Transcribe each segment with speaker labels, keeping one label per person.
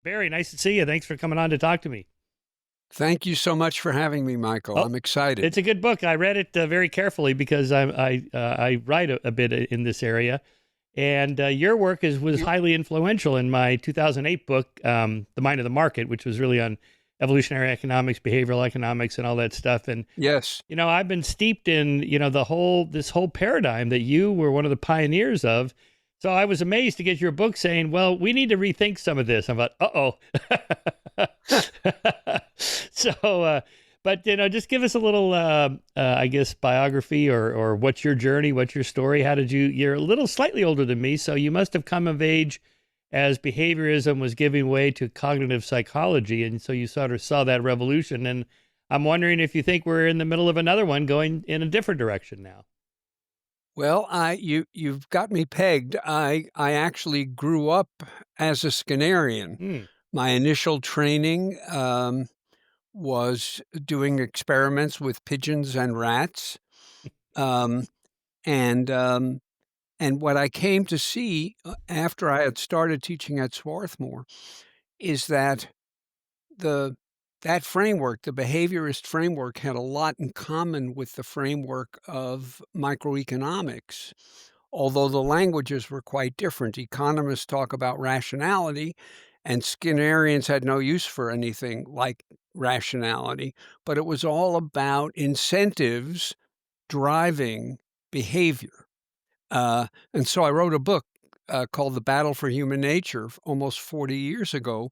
Speaker 1: Very nice to see you. Thanks for coming on to talk to me.
Speaker 2: Thank you so much for having me, Michael.
Speaker 1: Oh,
Speaker 2: I'm excited.
Speaker 1: it's a good book. I read it very carefully because I write a bit in this area, and your work was highly influential in my 2008 book, The Mind of the Market, which was really on evolutionary economics, behavioral economics, and all that stuff. And
Speaker 2: Yes.
Speaker 1: I've been steeped in this whole paradigm that you were one of the pioneers of. So I was amazed to get your book saying, well, we need to rethink some of this. I'm like, uh-oh. So, but, just give us a little, I guess, biography or what's your journey, what's your story? You're a little slightly older than me, so you must have come of age as behaviorism was giving way to cognitive psychology. And so you sort of saw that revolution. And I'm wondering if you think we're in the middle of another one going in a different direction now.
Speaker 2: Well, you've got me pegged. I actually grew up as a Skinnerian.
Speaker 1: Hmm.
Speaker 2: My initial training was doing experiments with pigeons and rats, um, and what I came to see after I had started teaching at Swarthmore is that the that framework, the behaviorist framework, had a lot in common with the framework of microeconomics, although the languages were quite different. Economists talk about rationality, and Skinnerians had no use for anything like rationality, but it was all about incentives driving behavior. And so I wrote a book called The Battle for Human Nature almost 40 years ago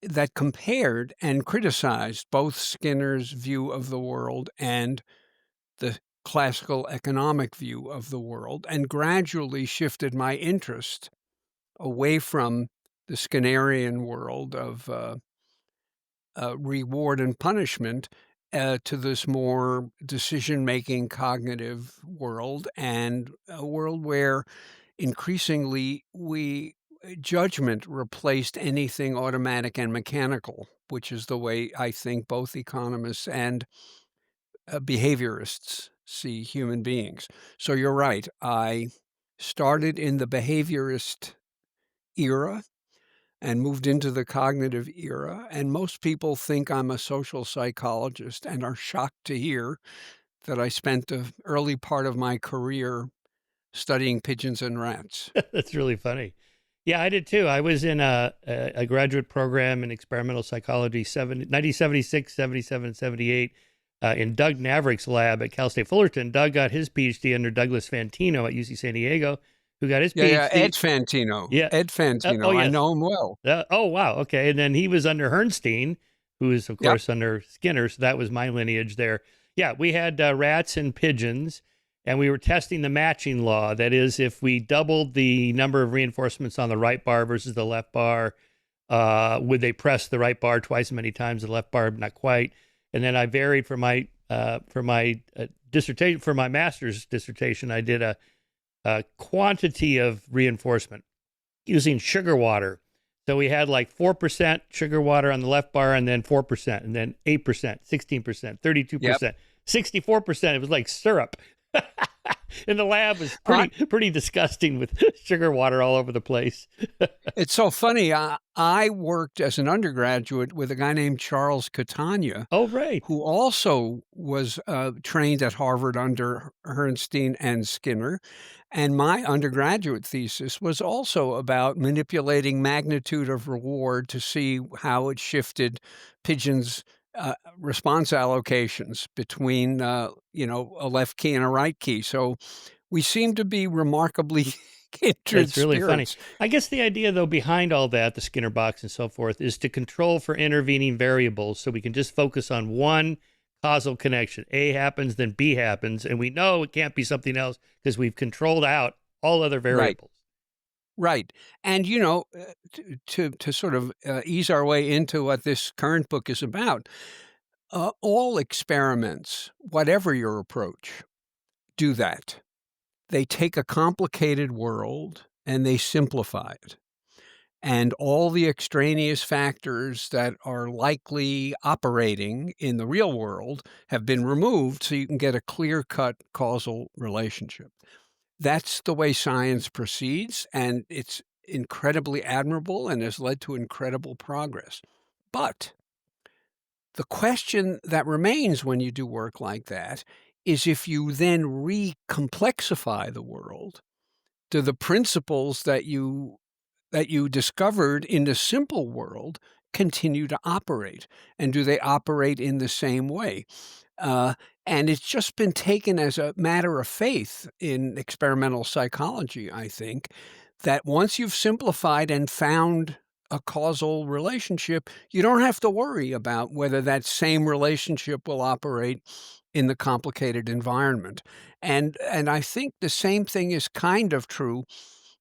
Speaker 2: that compared and criticized both Skinner's view of the world and the classical economic view of the world, and gradually shifted my interest away from the Skinnerian world of reward and punishment to this more decision-making cognitive world, and a world where increasingly judgment replaced anything automatic and mechanical, which is the way I think both economists and behaviorists see human beings. So you're right. I started in the behaviorist era and moved into the cognitive era. And most people think I'm a social psychologist and are shocked to hear that I spent the early part of my career studying pigeons and rats.
Speaker 1: That's really funny. Yeah, I did too. I was in a graduate program in experimental psychology 1976, 77, 78 in Doug Navrick's lab at Cal State Fullerton. Doug got his PhD under Douglas Fantino at UC San Diego, who got his PhD.
Speaker 2: Yeah, Ed Fantino.
Speaker 1: Yeah.
Speaker 2: Ed Fantino.
Speaker 1: Oh, yes.
Speaker 2: I know him well.
Speaker 1: Oh, wow. Okay. And then he was under Herrnstein, who is, of course, under Skinner. So that was my lineage there. Yeah, we had rats and pigeons, and we were testing the matching law. That is, if we doubled the number of reinforcements on the right bar versus the left bar, would they press the right bar twice as many times, the left bar not quite? And then I varied for my dissertation, for my master's dissertation, I did a quantity of reinforcement using sugar water. So we had like 4% sugar water on the left bar, and then 4%, and then 8%, 16%, 32%, 64%. It was like syrup. And the lab was pretty disgusting with sugar water all over the place.
Speaker 2: It's so funny. I worked as an undergraduate with a guy named Charles Catania.
Speaker 1: Oh, right.
Speaker 2: Who also was trained at Harvard under Herrnstein and Skinner. And my undergraduate thesis was also about manipulating magnitude of reward to see how it shifted pigeons' response allocations between, a left key and a right key. So we seem to be remarkably kindred
Speaker 1: That's really
Speaker 2: spirits.
Speaker 1: funny. I guess the idea, though, behind all that, the Skinner box and so forth, is to control for intervening variables so we can just focus on one causal connection. A happens, then B happens, and we know it can't be something else because we've controlled out all other variables.
Speaker 2: Right. And, to sort of ease our way into what this current book is about, all experiments, whatever your approach, do that. They take a complicated world and they simplify it. And all the extraneous factors that are likely operating in the real world have been removed so you can get a clear-cut causal relationship. That's the way science proceeds, and it's incredibly admirable and has led to incredible progress. But the question that remains when you do work like that is if you then recomplexify the world, do the principles that you discovered in the simple world continue to operate? And do they operate in the same way? Uh, and it's just been taken as a matter of faith in experimental psychology, I think, that once you've simplified and found a causal relationship, you don't have to worry about whether that same relationship will operate in the complicated environment. And I think the same thing is kind of true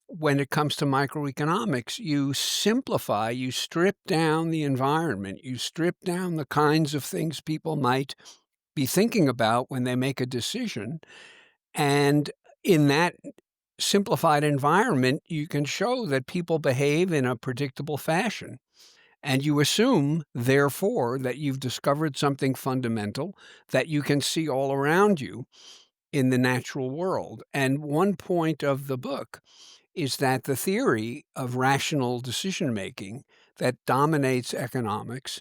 Speaker 2: when it comes to microeconomics. You simplify, you strip down the environment, you strip down the kinds of things people might be thinking about when they make a decision. And in that simplified environment, you can show that people behave in a predictable fashion. And you assume, therefore, that you've discovered something fundamental that you can see all around you in the natural world. And one point of the book is that the theory of rational decision making that dominates economics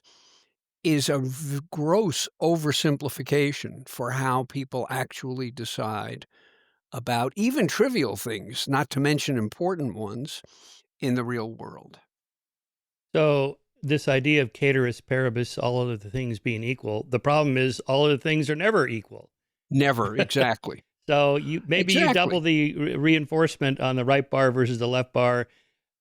Speaker 2: is a gross oversimplification for how people actually decide about even trivial things, not to mention important ones, in the real world.
Speaker 1: So this idea of cateris paribus, all of the things being equal, the problem is all of the things are never equal.
Speaker 2: Never, exactly.
Speaker 1: So you double the reinforcement on the right bar versus the left bar,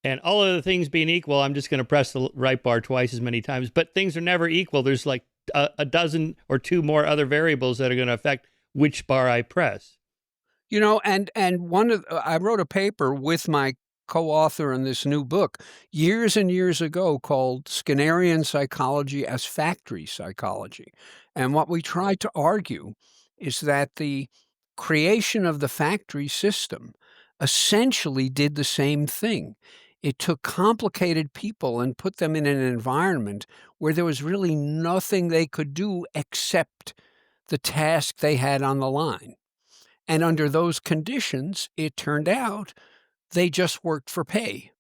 Speaker 1: and all of the things being equal, I'm just going to press the right bar twice as many times. But things are never equal. There's like a dozen or two more other variables that are going to affect which bar I press.
Speaker 2: And I wrote a paper with my co-author in this new book years and years ago called Skinnerian Psychology as Factory Psychology. And what we tried to argue is that the creation of the factory system essentially did the same thing. It took complicated people and put them in an environment where there was really nothing they could do except the task they had on the line. And under those conditions, it turned out they just worked for pay.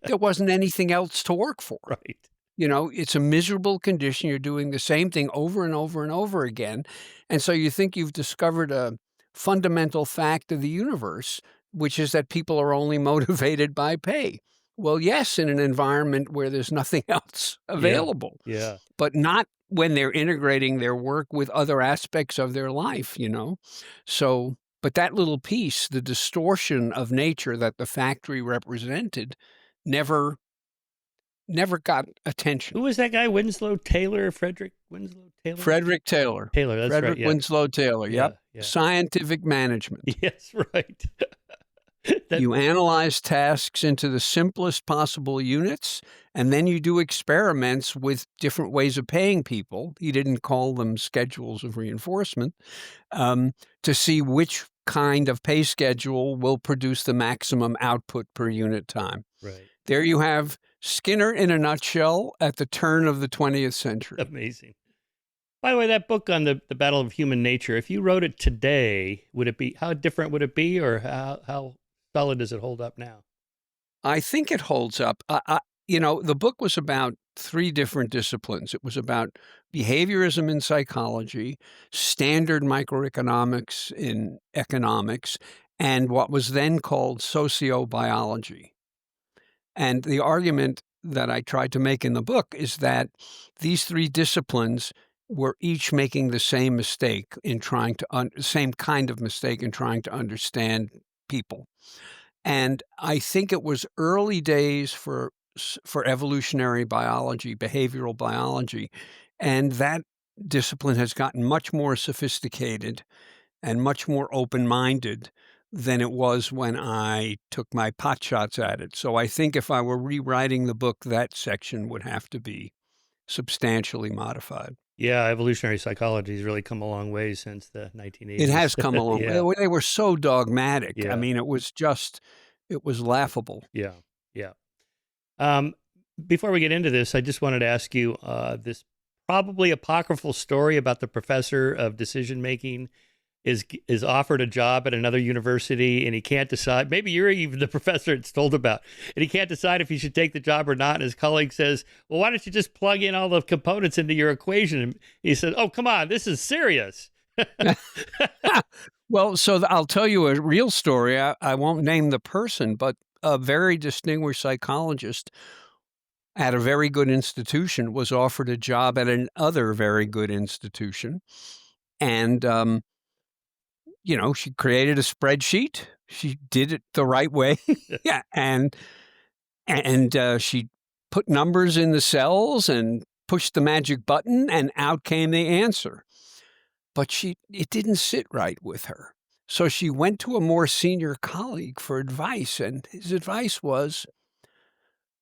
Speaker 2: There wasn't anything else to work for.
Speaker 1: Right.
Speaker 2: It's a miserable condition. You're doing the same thing over and over and over again. And so you think you've discovered a fundamental fact of the universe, which is that people are only motivated by pay. Well, yes, in an environment where there's nothing else available.
Speaker 1: Yeah.
Speaker 2: But not when they're integrating their work with other aspects of their life, So, but that little piece, the distortion of nature that the factory represented, never got attention.
Speaker 1: Who was that guy? Frederick Winslow Taylor?
Speaker 2: Frederick Taylor.
Speaker 1: Taylor, that's
Speaker 2: Frederick
Speaker 1: right. Yeah.
Speaker 2: Winslow Taylor, yep.
Speaker 1: Yeah.
Speaker 2: Scientific management.
Speaker 1: Yes, right.
Speaker 2: You analyze tasks into the simplest possible units, and then you do experiments with different ways of paying people. He didn't call them schedules of reinforcement, to see which kind of pay schedule will produce the maximum output per unit time.
Speaker 1: Right.
Speaker 2: There you have Skinner in a nutshell at the turn of the 20th century.
Speaker 1: Amazing. By the way, that book on the Battle of Human Nature, if you wrote it today, how different would it be, or how solid does it hold up now?
Speaker 2: I think it holds up. The book was about three different disciplines. It was about behaviorism in psychology, standard microeconomics in economics, and what was then called sociobiology. And the argument that I tried to make in the book is that these three disciplines were each making the same mistake in same kind of mistake in trying to understand people. And I think it was early days for evolutionary biology, behavioral biology, and that discipline has gotten much more sophisticated and much more open-minded than it was when I took my pot shots at it. So I think if I were rewriting the book, that section would have to be substantially modified.
Speaker 1: Yeah, evolutionary psychology has really come a long way since the 1980s.
Speaker 2: It has come a long
Speaker 1: Yeah.
Speaker 2: way. They were so dogmatic.
Speaker 1: Yeah.
Speaker 2: I mean, it was laughable.
Speaker 1: Yeah. Before we get into this, I just wanted to ask you this probably apocryphal story about the professor of decision making is offered a job at another university and he can't decide. Maybe you're even the professor it's told about, and he can't decide if he should take the job or not. And his colleague says, "Well, why don't you just plug in all the components into your equation?" And he says, "Oh, come on, this is serious."
Speaker 2: Well, so I'll tell you a real story. I won't name the person, but a very distinguished psychologist at a very good institution was offered a job at another very good institution. And, she created a spreadsheet. She did it the right way. Yeah. And she put numbers in the cells and pushed the magic button, and out came the answer. But it didn't sit right with her. So she went to a more senior colleague for advice, and his advice was,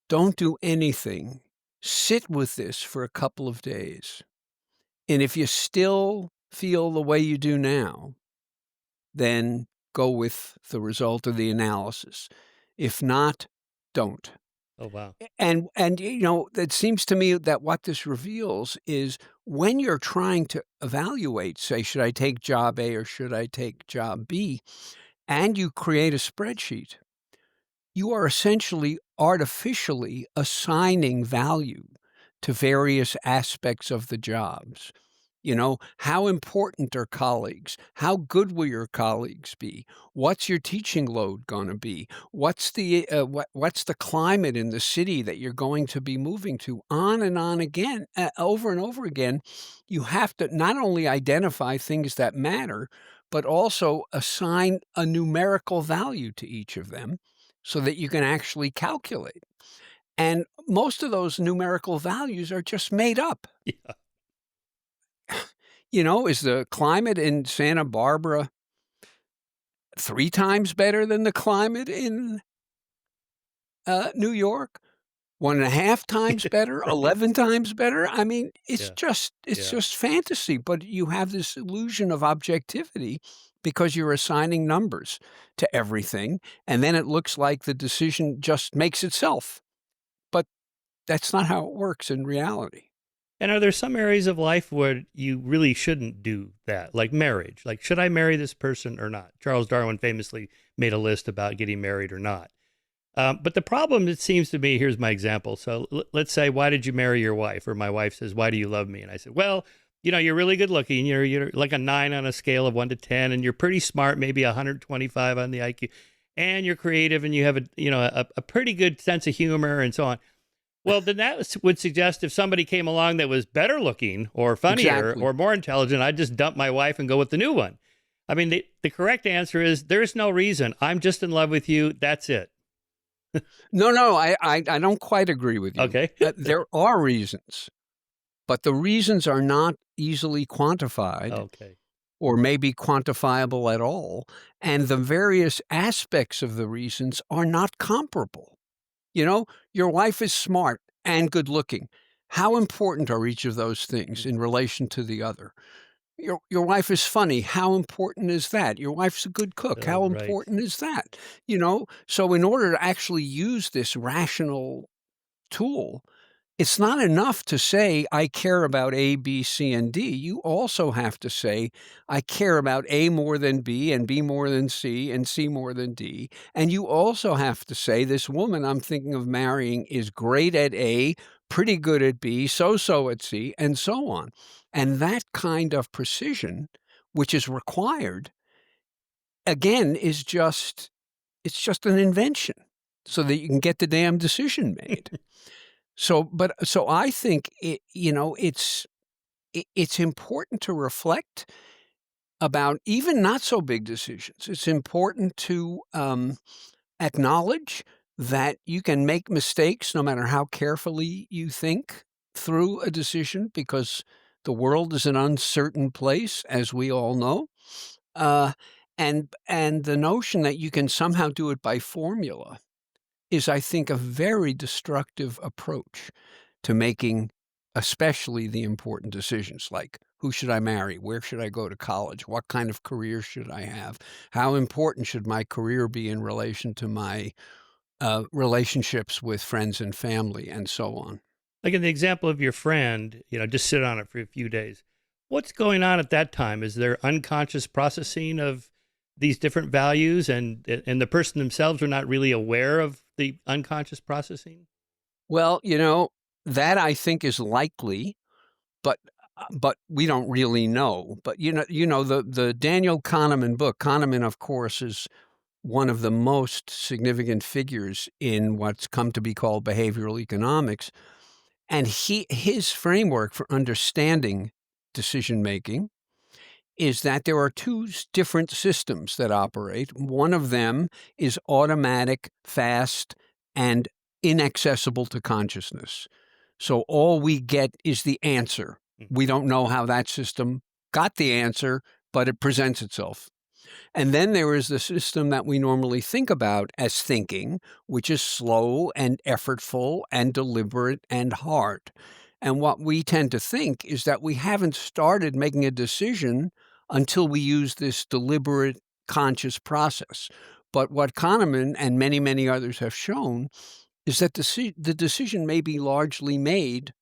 Speaker 2: don't do anything. Sit with this for a couple of days. And if you still feel the way you do now, then go with the result of the analysis. If not, don't.
Speaker 1: Oh, wow.
Speaker 2: And it seems to me that what this reveals is when you're trying to evaluate, say, should I take job A or should I take job B, and you create a spreadsheet, you are essentially artificially assigning value to various aspects of the jobs. How important are colleagues? How good will your colleagues be? What's your teaching load going to be? What's the climate in the city that you're going to be moving to? On and on again, over and over again. You have to not only identify things that matter, but also assign a numerical value to each of them so that you can actually calculate. And most of those numerical values are just made up.
Speaker 1: Yeah.
Speaker 2: Is the climate in Santa Barbara 3 times better than the climate in New York? 1.5 times better?
Speaker 1: Right.
Speaker 2: 11 times better? I mean, it's
Speaker 1: Yeah.
Speaker 2: just fantasy, but you have this illusion of objectivity because you're assigning numbers to everything, and then it looks like the decision just makes itself. But that's not how it works in reality.
Speaker 1: And are there some areas of life where you really shouldn't do that, like marriage? Like, should I marry this person or not? Charles Darwin famously made a list about getting married or not. But the problem, it seems to me, here's my example. So let's say, why did you marry your wife? Or my wife says, why do you love me? And I said, well, you're really good looking. You're like a 9 on a scale of 1 to 10, and you're pretty smart, maybe 125 on the IQ, and you're creative, and you have a pretty good sense of humor, and so on. Well, then that would suggest if somebody came along that was better looking or funnier
Speaker 2: Exactly.
Speaker 1: or more intelligent, I'd just dump my wife and go with the new one. I mean, the correct answer is there's no reason. I'm just in love with you. That's it.
Speaker 2: No, I don't quite agree with you.
Speaker 1: Okay.
Speaker 2: There are reasons, but the reasons are not easily quantified
Speaker 1: Okay.
Speaker 2: or maybe quantifiable at all, and the various aspects of the reasons are not comparable. Your wife is smart and good looking. How important are each of those things in relation to the other? Your wife is funny. How important is that? Your wife's a good cook. How
Speaker 1: Right.
Speaker 2: important is that? So in order to actually use this rational tool, it's not enough to say, I care about A, B, C, and D. You also have to say, I care about A more than B, and B more than C, and C more than D. And you also have to say, this woman I'm thinking of marrying is great at A, pretty good at B, so-so at C, and so on. And that kind of precision, which is required, again, it's just an invention so that you can get the damn decision made. So I think it's important to reflect about even not so big decisions. It's important to acknowledge that you can make mistakes no matter how carefully you think through a decision, because the world is an uncertain place, as we all know. And the notion that you can somehow do it by formula is, I think, a very destructive approach to making especially the important decisions, like who should I marry? Where should I go to college? What kind of career should I have? How important should my career be in relation to my relationships with friends and family, and so on?
Speaker 1: Like in the example of your friend, just sit on it for a few days. What's going on at that time? Is there unconscious processing of these different values, and the person themselves are not really aware of the unconscious processing?
Speaker 2: Well, that I think is likely, but we don't really know. But the Daniel Kahneman book. Kahneman, of course, is one of the most significant figures in what's come to be called behavioral economics, and his framework for understanding decision making is that there are two different systems that operate. One of them is automatic, fast, and inaccessible to consciousness. So all we get is the answer.
Speaker 1: Mm.
Speaker 2: We don't know how that system got the answer, but it presents itself. And then there is the system that we normally think about as thinking, which is slow and effortful and deliberate and hard. And what we tend to think is that we haven't started making a decision until we use this deliberate, conscious process. But what Kahneman and many, many others have shown is that the decision may be largely made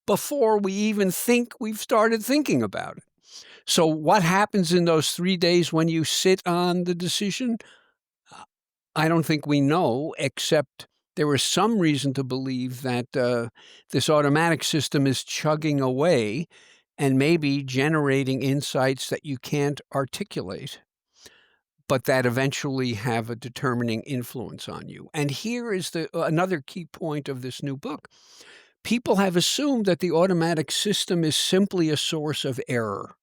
Speaker 2: before we even think we've started thinking about it. So what happens in those 3 days when you sit on the decision? I don't think we know, except there is some reason to believe that this automatic system is chugging away and maybe generating insights that you can't articulate, but that eventually have a determining influence on you. And here is another key point of this new book. People have assumed that the automatic system is simply a source of error.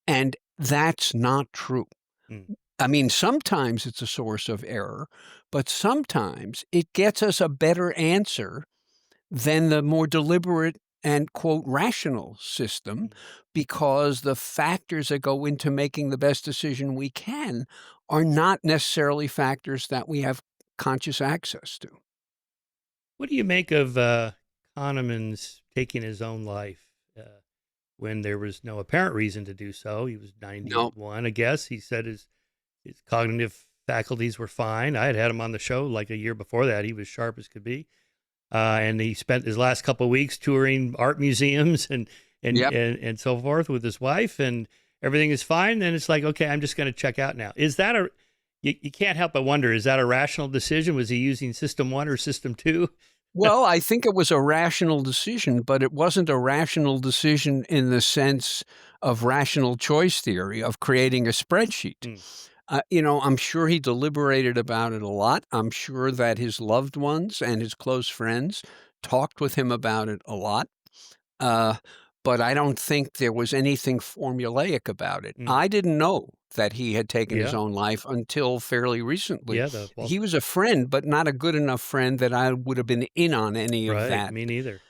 Speaker 2: And that's not true.
Speaker 1: Mm.
Speaker 2: I mean, sometimes it's a source of error, but sometimes it gets us a better answer than the more deliberate and, quote, rational system,
Speaker 1: Mm.
Speaker 2: because the factors that go into making the best decision we can are not necessarily factors that we have conscious access to.
Speaker 1: What do you make of Kahneman's taking his own life when there was no apparent reason to do so? He was
Speaker 2: No.
Speaker 1: 91, I guess. He said his cognitive faculties were fine. I had him on the show like a year before that. He was sharp as could be. And he spent his last couple of weeks touring art museums
Speaker 2: Yep.
Speaker 1: and so forth with his wife, and everything is fine. Then it's like, okay, I'm just going to check out now. Is that you can't help but wonder, is that a rational decision? Was he using system one or system two?
Speaker 2: Well, I think it was a rational decision, but it wasn't a rational decision in the sense of rational choice theory of creating a spreadsheet.
Speaker 1: Mm.
Speaker 2: I'm sure he deliberated about it a lot. I'm sure that his loved ones and his close friends talked with him about it a lot. Uh, but I don't think there was anything formulaic about it.
Speaker 1: Mm.
Speaker 2: I didn't know that he had taken his
Speaker 1: Yeah.
Speaker 2: own life until fairly recently.
Speaker 1: Yeah.
Speaker 2: He was a friend, but not a good enough friend that I would have been in on any of
Speaker 1: Right.
Speaker 2: that.
Speaker 1: Me neither.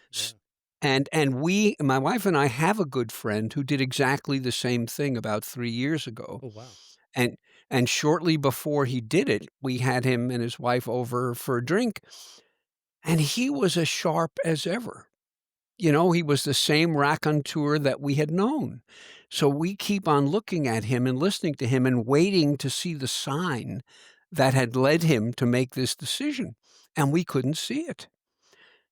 Speaker 1: Yeah.
Speaker 2: And my wife and I have a good friend who did exactly the same thing about 3 years ago.
Speaker 1: Oh, wow.
Speaker 2: And and shortly before he did it, we had him and his wife over for a drink, and he was as sharp as ever. He was the same raconteur that we had known. So we keep on looking at him and listening to him and waiting to see the sign that had led him to make this decision, and we couldn't see it.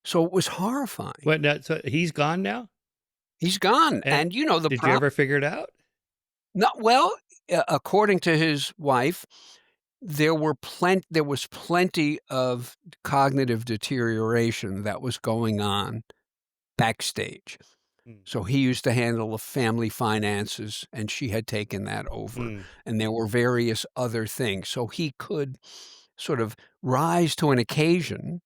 Speaker 2: So it was horrifying.
Speaker 1: What? Now, so he's gone now.
Speaker 2: He's gone,
Speaker 1: And
Speaker 2: and the
Speaker 1: did you ever figure it out?
Speaker 2: no, well, according to his wife, there was plenty of cognitive deterioration that was going on backstage.
Speaker 1: Mm.
Speaker 2: So he used to handle the family finances, and she had taken that over.
Speaker 1: Mm.
Speaker 2: And there were various other things. So he could sort of rise to an occasion.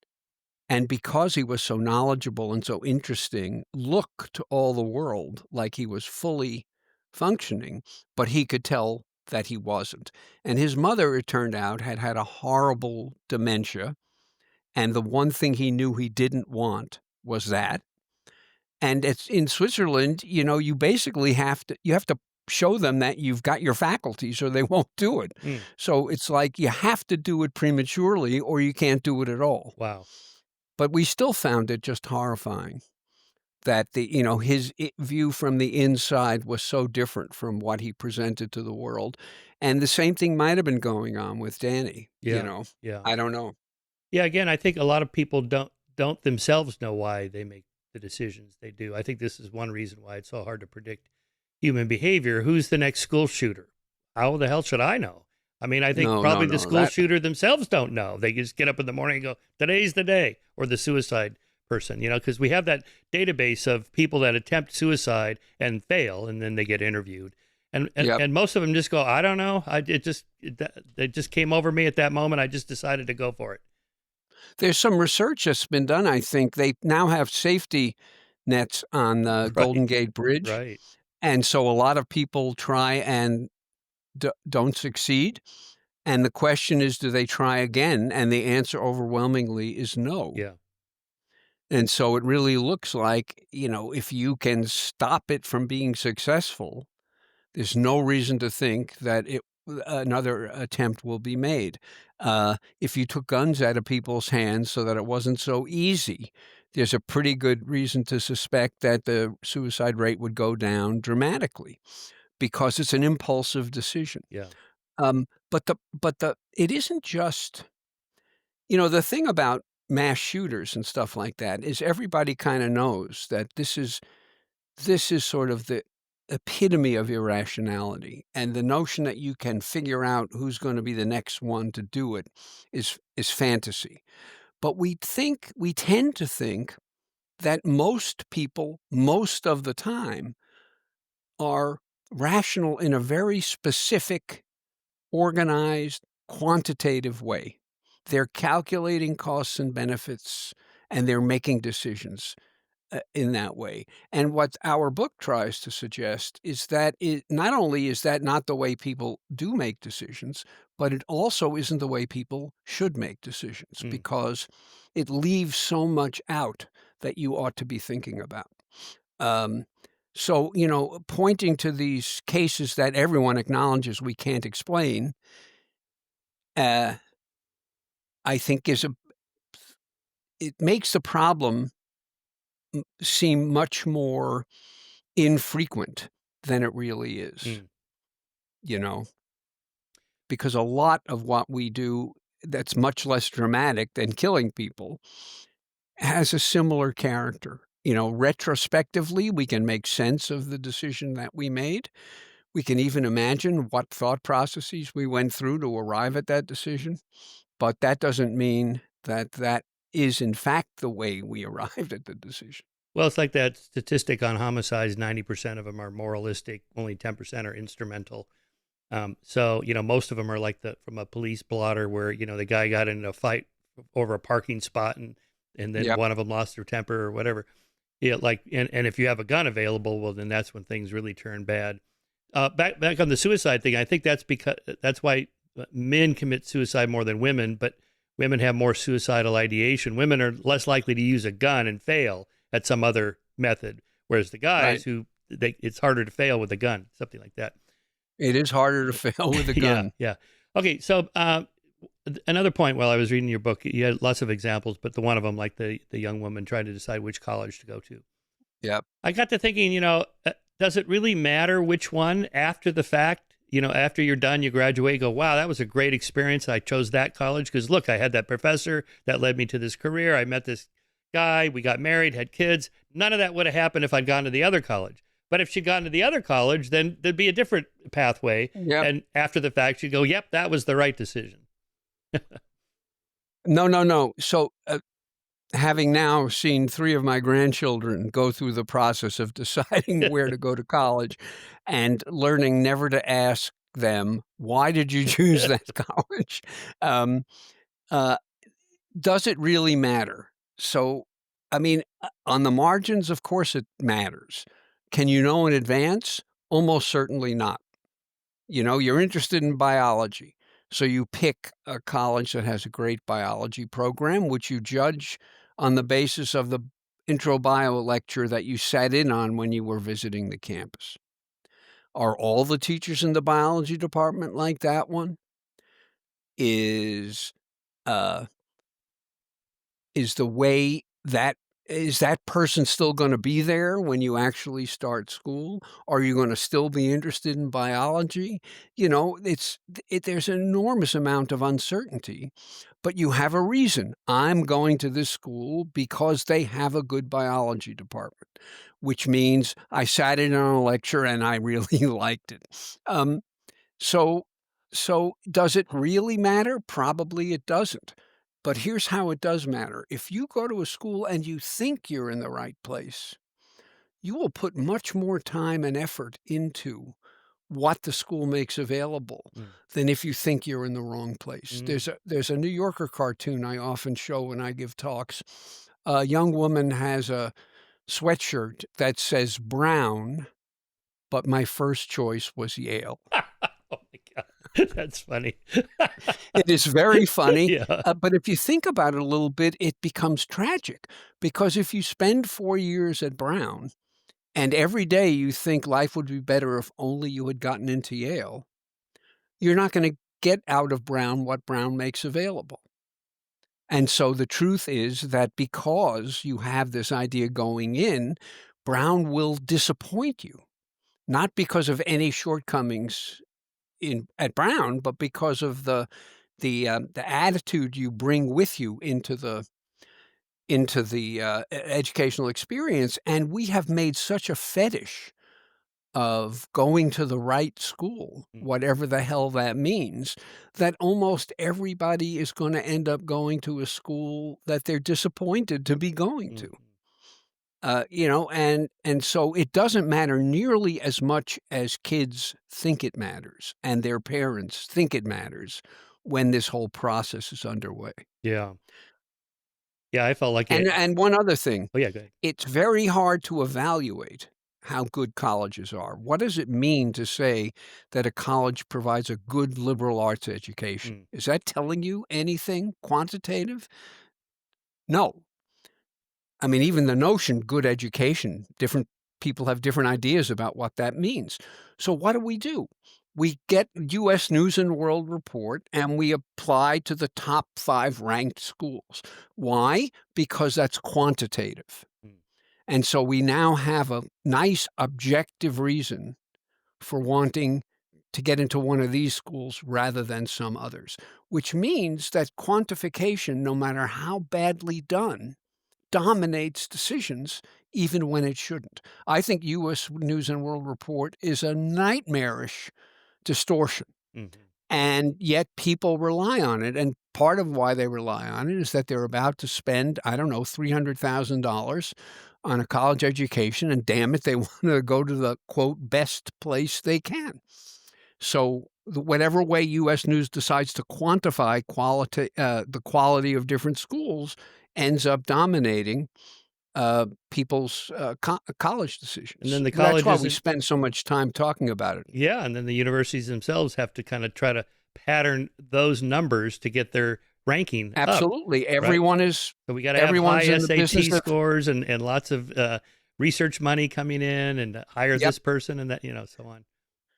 Speaker 2: And because he was so knowledgeable and so interesting, look to all the world like he was fully functioning, but he could tell that he wasn't. And his mother, it turned out, had had a horrible dementia. And the one thing he knew he didn't want was that. And it's in Switzerland, you basically have to show them that you've got your faculties or they won't do it.
Speaker 1: Mm.
Speaker 2: So it's like you have to do it prematurely or you can't do it at all.
Speaker 1: Wow.
Speaker 2: But we still found it just horrifying that his view from the inside was so different from what he presented to the world. And the same thing might have been going on with Danny,
Speaker 1: Yeah. Yeah.
Speaker 2: I don't know.
Speaker 1: Yeah. Again, I think a lot of people don't themselves know why they make the decisions they do. I think this is one reason why it's so hard to predict human behavior. Who's the next school shooter? How the hell should I know? I mean, I think
Speaker 2: No,
Speaker 1: probably the
Speaker 2: no,
Speaker 1: school shooter themselves don't know. They just get up in the morning and go, today's the day, or the suicide person, because we have that database of people that attempt suicide and fail, and then they get interviewed. And most of them just go, I don't know. It just came over me at that moment. I just decided to go for it.
Speaker 2: There's some research that's been done. I think they now have safety nets on the
Speaker 1: Right.
Speaker 2: Golden Gate Bridge.
Speaker 1: Right.
Speaker 2: And so a lot of people try and don't succeed. And the question is, do they try again? And the answer overwhelmingly is no.
Speaker 1: Yeah.
Speaker 2: And so it really looks like, if you can stop it from being successful, there's no reason to think that another attempt will be made. If you took guns out of people's hands so that it wasn't so easy, there's a pretty good reason to suspect that the suicide rate would go down dramatically because it's an impulsive decision.
Speaker 1: Yeah.
Speaker 2: But it isn't just, the thing about mass shooters and stuff like that is everybody kind of knows that this is sort of the epitome of irrationality, and the notion that you can figure out who's going to be the next one to do it is fantasy. But we tend to think that most people, most of the time, are rational in a very specific, organized, quantitative way. They're calculating costs and benefits, and they're making decisions in that way. And what our book tries to suggest is that not only is that not the way people do make decisions, but it also isn't the way people should make decisions, because it leaves so much out that you ought to be thinking about. So, pointing to these cases that everyone acknowledges we can't explain, I think it makes the problem seem much more infrequent than it really is, because a lot of what we do that's much less dramatic than killing people has a similar character. Retrospectively, we can make sense of the decision that we made. We can even imagine what thought processes we went through to arrive at that decision. But that doesn't mean that that is, in fact, the way we arrived at the decision.
Speaker 1: Well, it's like that statistic on homicides, 90% of them are moralistic, only 10% are instrumental. So, most of them are like from a police blotter where, the guy got in a fight over a parking spot and then one of them lost their temper or whatever. Yeah, and if you have a gun available, well, then that's when things really turn bad. Back on the suicide thing, I think that's why men commit suicide more than women, but women have more suicidal ideation. Women are less likely to use a gun and fail at some other method, whereas the guys it's harder to fail with a gun, something like that.
Speaker 2: It is harder to fail with a gun.
Speaker 1: Yeah. Okay, so another point while I was reading your book, you had lots of examples, but the one of them, like the young woman trying to decide which college to go to.
Speaker 2: Yep.
Speaker 1: I got to thinking, does it really matter which one after the fact? After you're done, you graduate, go, wow, that was a great experience. I chose that college because, look, I had that professor that led me to this career. I met this guy. We got married, had kids. None of that would have happened if I'd gone to the other college. But if she'd gone to the other college, then there'd be a different pathway.
Speaker 2: Yep.
Speaker 1: And after the fact, she'd go, yep, that was the right decision.
Speaker 2: No. So having now seen 3 of my grandchildren go through the process of deciding where to go to college and learning never to ask them, why did you choose that college? Does it really matter? So, I mean, on the margins, of course it matters. Can you know in advance? Almost certainly not. You're interested in biology, so you pick a college that has a great biology program, which you judge on the basis of the intro bio lecture that you sat in on when you were visiting the campus. Are all the teachers in the biology department like that one? Is the way that is that person still going to be there when you actually start school? Are you going to still be interested in biology? There's an enormous amount of uncertainty, but you have a reason. I'm going to this school because they have a good biology department, which means I sat in on a lecture and I really liked it. Um, so, so does it really matter? Probably it doesn't. But here's how it does matter. If you go to a school and you think you're in the right place, you will put much more time and effort into what the school makes available
Speaker 1: Mm.
Speaker 2: than if you think you're in the wrong place.
Speaker 1: Mm.
Speaker 2: There's a New Yorker cartoon I often show when I give talks. A young woman has a sweatshirt that says Brown, but my first choice was Yale.
Speaker 1: Oh my God. That's funny.
Speaker 2: It is very funny,
Speaker 1: Yeah.
Speaker 2: but if you think about it a little bit, it becomes tragic because if you spend 4 years at Brown and every day you think life would be better if only you had gotten into Yale, you're not going to get out of Brown what Brown makes available. And so the truth is that because you have this idea going in, Brown will disappoint you, not because of any shortcomings at Brown, but because of the attitude you bring with you into the educational experience. And we have made such a fetish of going to the right school,
Speaker 1: Mm.
Speaker 2: whatever the hell that means, that almost everybody is going to end up going to a school that they're disappointed to be going to. And so it doesn't matter nearly as much as kids think it matters and their parents think it matters when this whole process is underway.
Speaker 1: Yeah. Yeah, I felt like
Speaker 2: And one other thing,
Speaker 1: Oh yeah, go ahead.
Speaker 2: it's very hard to evaluate how good colleges are. What does it mean to say that a college provides a good liberal arts education?
Speaker 1: Mm.
Speaker 2: Is that telling you anything quantitative? No. I mean, even the notion good education, different people have different ideas about what that means. So what do? We get U.S. News and World Report and we apply to the top 5 ranked schools. Why? Because that's quantitative.
Speaker 1: Mm.
Speaker 2: And so we now have a nice objective reason for wanting to get into one of these schools rather than some others, which means that quantification, no matter how badly done, dominates decisions even when it shouldn't. I think U.S. News and World Report is a nightmarish distortion,
Speaker 1: Mm-hmm.
Speaker 2: and yet people rely on it. And part of why they rely on it is that they're about to spend, I don't know, $300,000 on a college education, and damn it, they want to go to the, quote, best place they can. So whatever way U.S. News decides to quantify the quality of different schools ends up dominating people's college decisions.
Speaker 1: And then the
Speaker 2: That's why we
Speaker 1: colleges,
Speaker 2: spend so much time talking about it.
Speaker 1: yeah, and then the universities themselves have to kind of try to pattern those numbers to get their ranking up.
Speaker 2: Absolutely.
Speaker 1: Right?
Speaker 2: Everyone is.
Speaker 1: So we got to have high SAT scores and lots of research money coming in and hire this person and that, so on.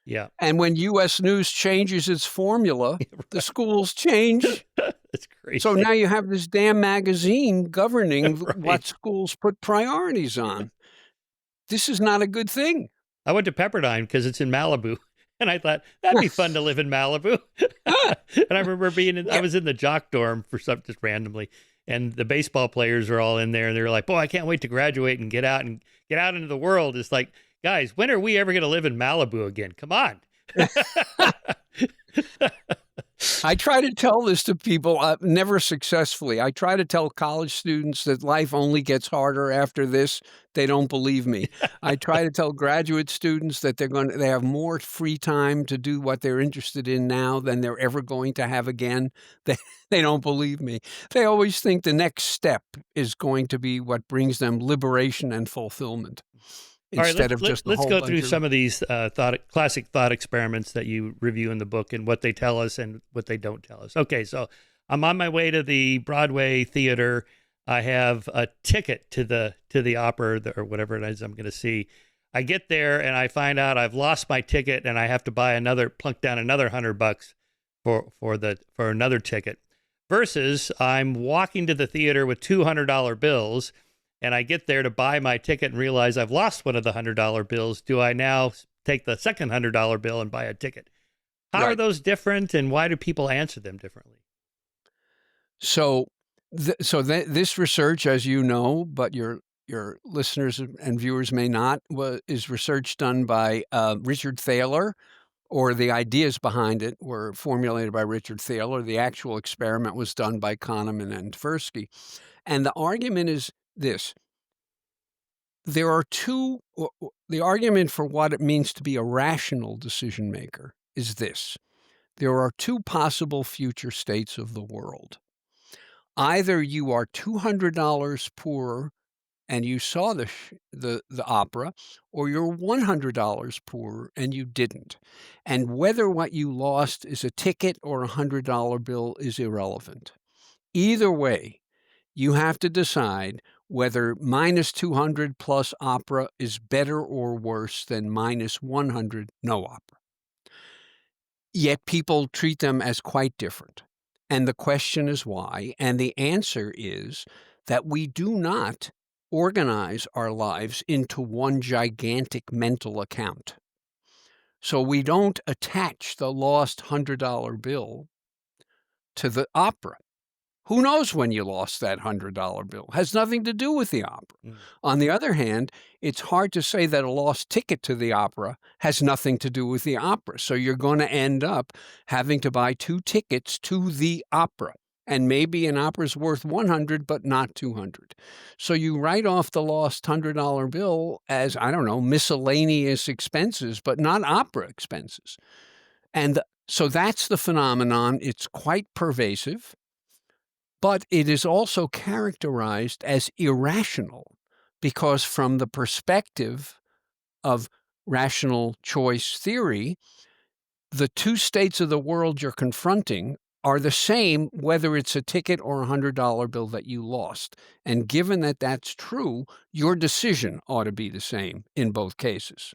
Speaker 1: Yeah.
Speaker 2: And when U.S. News changes its formula,
Speaker 1: Right.
Speaker 2: the schools change.
Speaker 1: That's crazy.
Speaker 2: So now you have this damn magazine governing
Speaker 1: Right.
Speaker 2: what schools put priorities on. This is not a good thing.
Speaker 1: I went to Pepperdine because it's in Malibu. And I thought, that'd be fun to live in Malibu. And I remember I was in the jock dorm for some, just randomly. And the baseball players are all in there. And they're like, boy, I can't wait to graduate and get out into the world. It's like, guys, when are we ever going to live in Malibu again? Come on.
Speaker 2: I try to tell this to people, never successfully. I try to tell college students that life only gets harder after this. They don't believe me. I try to tell graduate students that they have more free time to do what they're interested in now than they're ever going to have again. They don't believe me. They always think the next step is going to be what brings them liberation and fulfillment. Instead of just
Speaker 1: let's go through some of these classic thought experiments that you review in the book and what they tell us and what they don't tell us. Okay, so I'm on my way to the Broadway theater. I have a ticket to the opera or whatever it is I'm going to see. I get there and I find out I've lost my ticket and I have to plunk down another $100 for another ticket. Versus I'm walking to the theater with $200 bills. and I get there to buy my ticket and realize I've lost one of the $100 bills. Do I now take the second $100 bill and buy a ticket? How are
Speaker 2: Right.
Speaker 1: those different, and why do people answer them differently?
Speaker 2: So, this research, as you know, but your listeners and viewers may not, is research done by Richard Thaler, or the ideas behind it were formulated by Richard Thaler. The actual experiment was done by Kahneman and Tversky. And the argument is this. There are the argument for what it means to be a rational decision maker is this. There are two possible future states of the world. Either you are $200 poorer and you saw the opera, or you're $100 poorer and you didn't. And whether what you lost is a ticket or a $100 bill is irrelevant. Either way, you have to decide whether minus 200 plus opera is better or worse than minus 100 no opera. Yet people treat them as quite different. And the question is why? And the answer is that we do not organize our lives into one gigantic mental account. So we don't attach the lost $100 bill to the opera. Who knows when you lost that $100 bill? Has nothing to do with the opera. On the other hand, it's hard to say that a lost ticket to the opera has nothing to do with the opera. So you're going to end up having to buy 2 tickets to the opera. And maybe an opera's worth 100, but not 200. So you write off the lost $100 bill as, I don't know, miscellaneous expenses, but not opera expenses. And so that's the phenomenon. It's quite pervasive. But it is also characterized as irrational because from the perspective of rational choice theory, the two states of the world you're confronting are the same whether it's a ticket or a $100 bill that you lost. And given that that's true, your decision ought to be the same in both cases.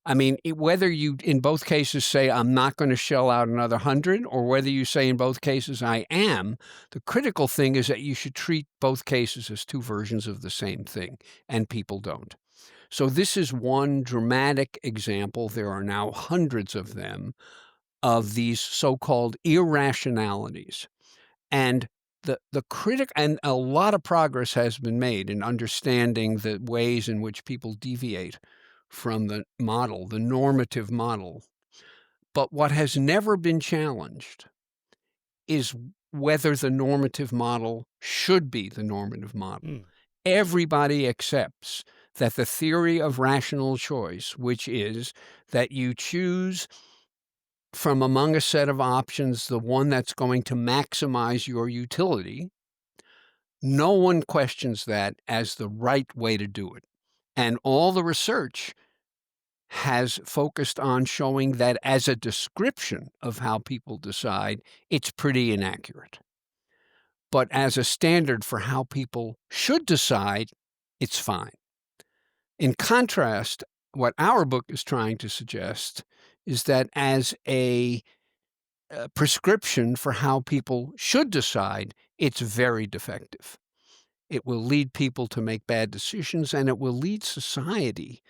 Speaker 2: I mean, whether you in both cases say, I'm not going to shell out another 100, or whether you say in both cases, I am, the critical thing is that you should treat both cases as two versions of the same thing, and people don't. So this is one dramatic example. There are now hundreds of them, of these so-called irrationalities. And the critic, and a lot of progress has been made in understanding the ways in which people deviate from the model, the normative model. But what has never been challenged is whether the normative model should be the normative model. Everybody accepts that the theory of rational choice, which is that you choose from among a set of options the one that's going to maximize your utility, no one questions that as the right way to do it. And all the research has focused on showing that as a description of how people decide, it's pretty inaccurate. But as a standard for how people should decide, it's fine. In contrast, what our book is trying to suggest is that as a prescription for how people should decide, it's very defective. It will lead people to make bad decisions, and it will lead society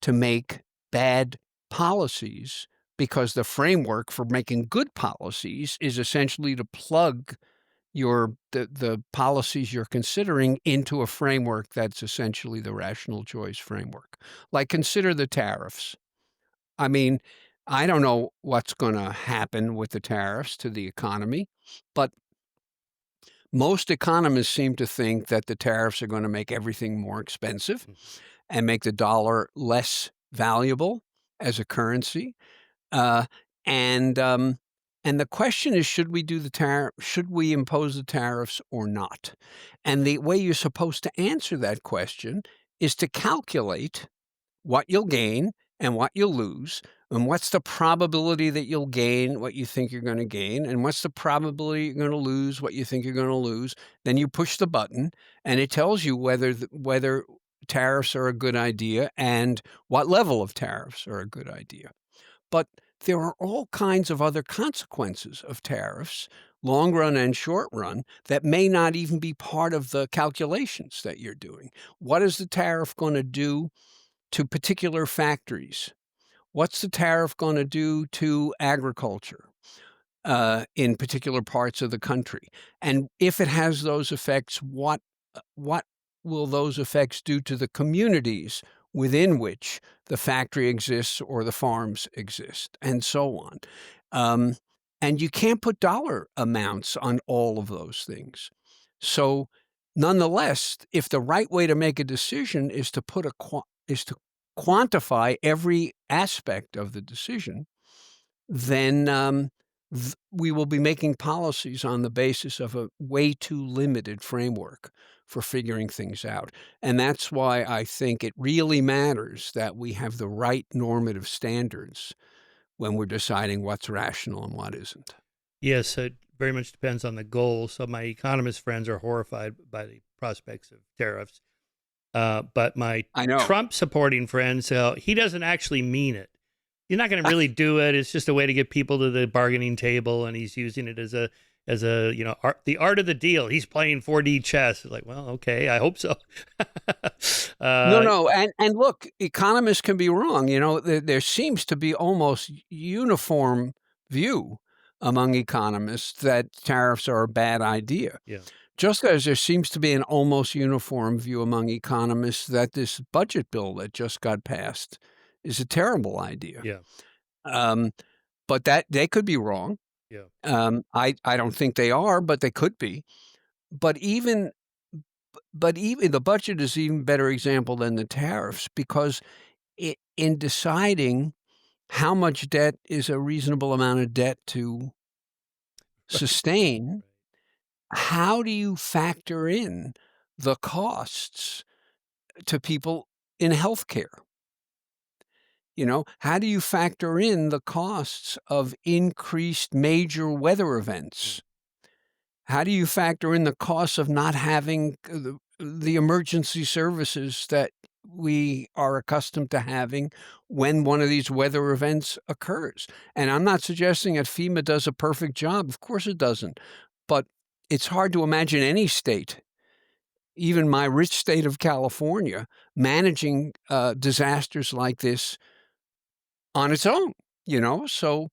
Speaker 2: to make bad policies, because the framework for making good policies is essentially to plug the policies you're considering into a framework that's essentially the rational choice framework. Like, consider the tariffs. I mean, I don't know what's going to happen with the tariffs to the economy, but most economists seem to think that the tariffs are going to make everything more expensive and make the dollar less valuable as a currency. And the question is, should we do the tariff? Should we impose the tariffs or not? And the way you're supposed to answer that question is to calculate what you'll gain and what you'll lose, and what's the probability that you'll gain what you think you're going to gain, and what's the probability you're going to lose what you think you're going to lose. Then you push the button, and it tells you whether tariffs are a good idea and what level of tariffs are a good idea. But there are all kinds of other consequences of tariffs, long run and short run, that may not even be part of the calculations that you're doing. What is the tariff going to do to particular factories? What's the tariff going to do to agriculture in particular parts of the country? And if it has those effects, what will those effects do to the communities within which the factory exists or the farms exist, and so on? And you can't put dollar amounts on all of those things. So, nonetheless, if the right way to make a decision is to quantify every aspect of the decision, then we will be making policies on the basis of a way too limited framework for figuring things out. And that's why I think it really matters that we have the right normative standards when we're deciding what's rational and what isn't.
Speaker 1: Yes, it very much depends on the goal. So my economist friends are horrified by the prospects of tariffs. But my Trump supporting friends, he doesn't actually mean it. He's not going to really do it. It's just a way to get people to the bargaining table, and he's using it as a the art of the deal. He's playing 4D chess. Like, well, okay, I hope so.
Speaker 2: No, and look, economists can be wrong. There seems to be almost uniform view among economists that tariffs are a bad idea.
Speaker 1: Yeah.
Speaker 2: Just as there seems to be an almost uniform view among economists that this budget bill that just got passed is a terrible idea.
Speaker 1: Yeah.
Speaker 2: But that they could be wrong.
Speaker 1: Yeah.
Speaker 2: I don't think they are, but they could be. But even the budget is even better example than the tariffs, because in deciding how much debt is a reasonable amount of debt to sustain, how do you factor in the costs to people in healthcare? How do you factor in the costs of increased major weather events? How do you factor in the costs of not having the emergency services that we are accustomed to having when one of these weather events occurs? And I'm not suggesting that FEMA does a perfect job. Of course it doesn't. But it's hard to imagine any state, even my rich state of California, managing disasters like this on its own, So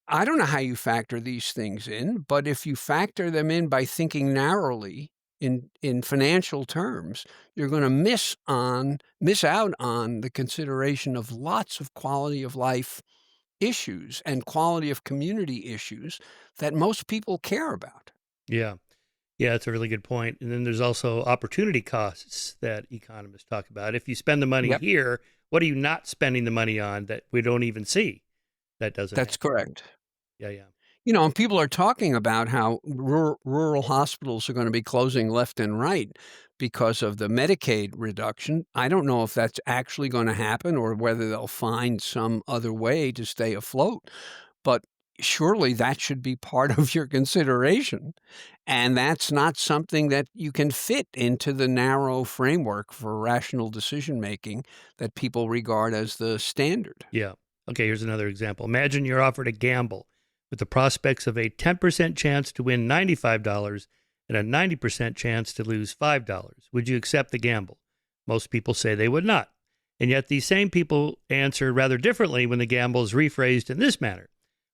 Speaker 2: I don't know how you factor these things in, but if you factor them in by thinking narrowly in financial terms, you're going to miss out on the consideration of lots of quality of life issues and quality of community issues that most people care about.
Speaker 1: Yeah. Yeah, that's a really good point. And then there's also opportunity costs that economists talk about. If you spend the money here, what are you not spending the money on that we don't even see? That's happen.
Speaker 2: Correct.
Speaker 1: Yeah.
Speaker 2: And people are talking about how rural hospitals are going to be closing left and right because of the Medicaid reduction. I don't know if that's actually going to happen or whether they'll find some other way to stay afloat. But surely that should be part of your consideration. And that's not something that you can fit into the narrow framework for rational decision-making that people regard as the standard.
Speaker 1: Yeah. Okay, here's another example. Imagine you're offered a gamble with the prospects of a 10% chance to win $95 and a 90% chance to lose $5. Would you accept the gamble? Most people say they would not. And yet these same people answer rather differently when the gamble is rephrased in this manner.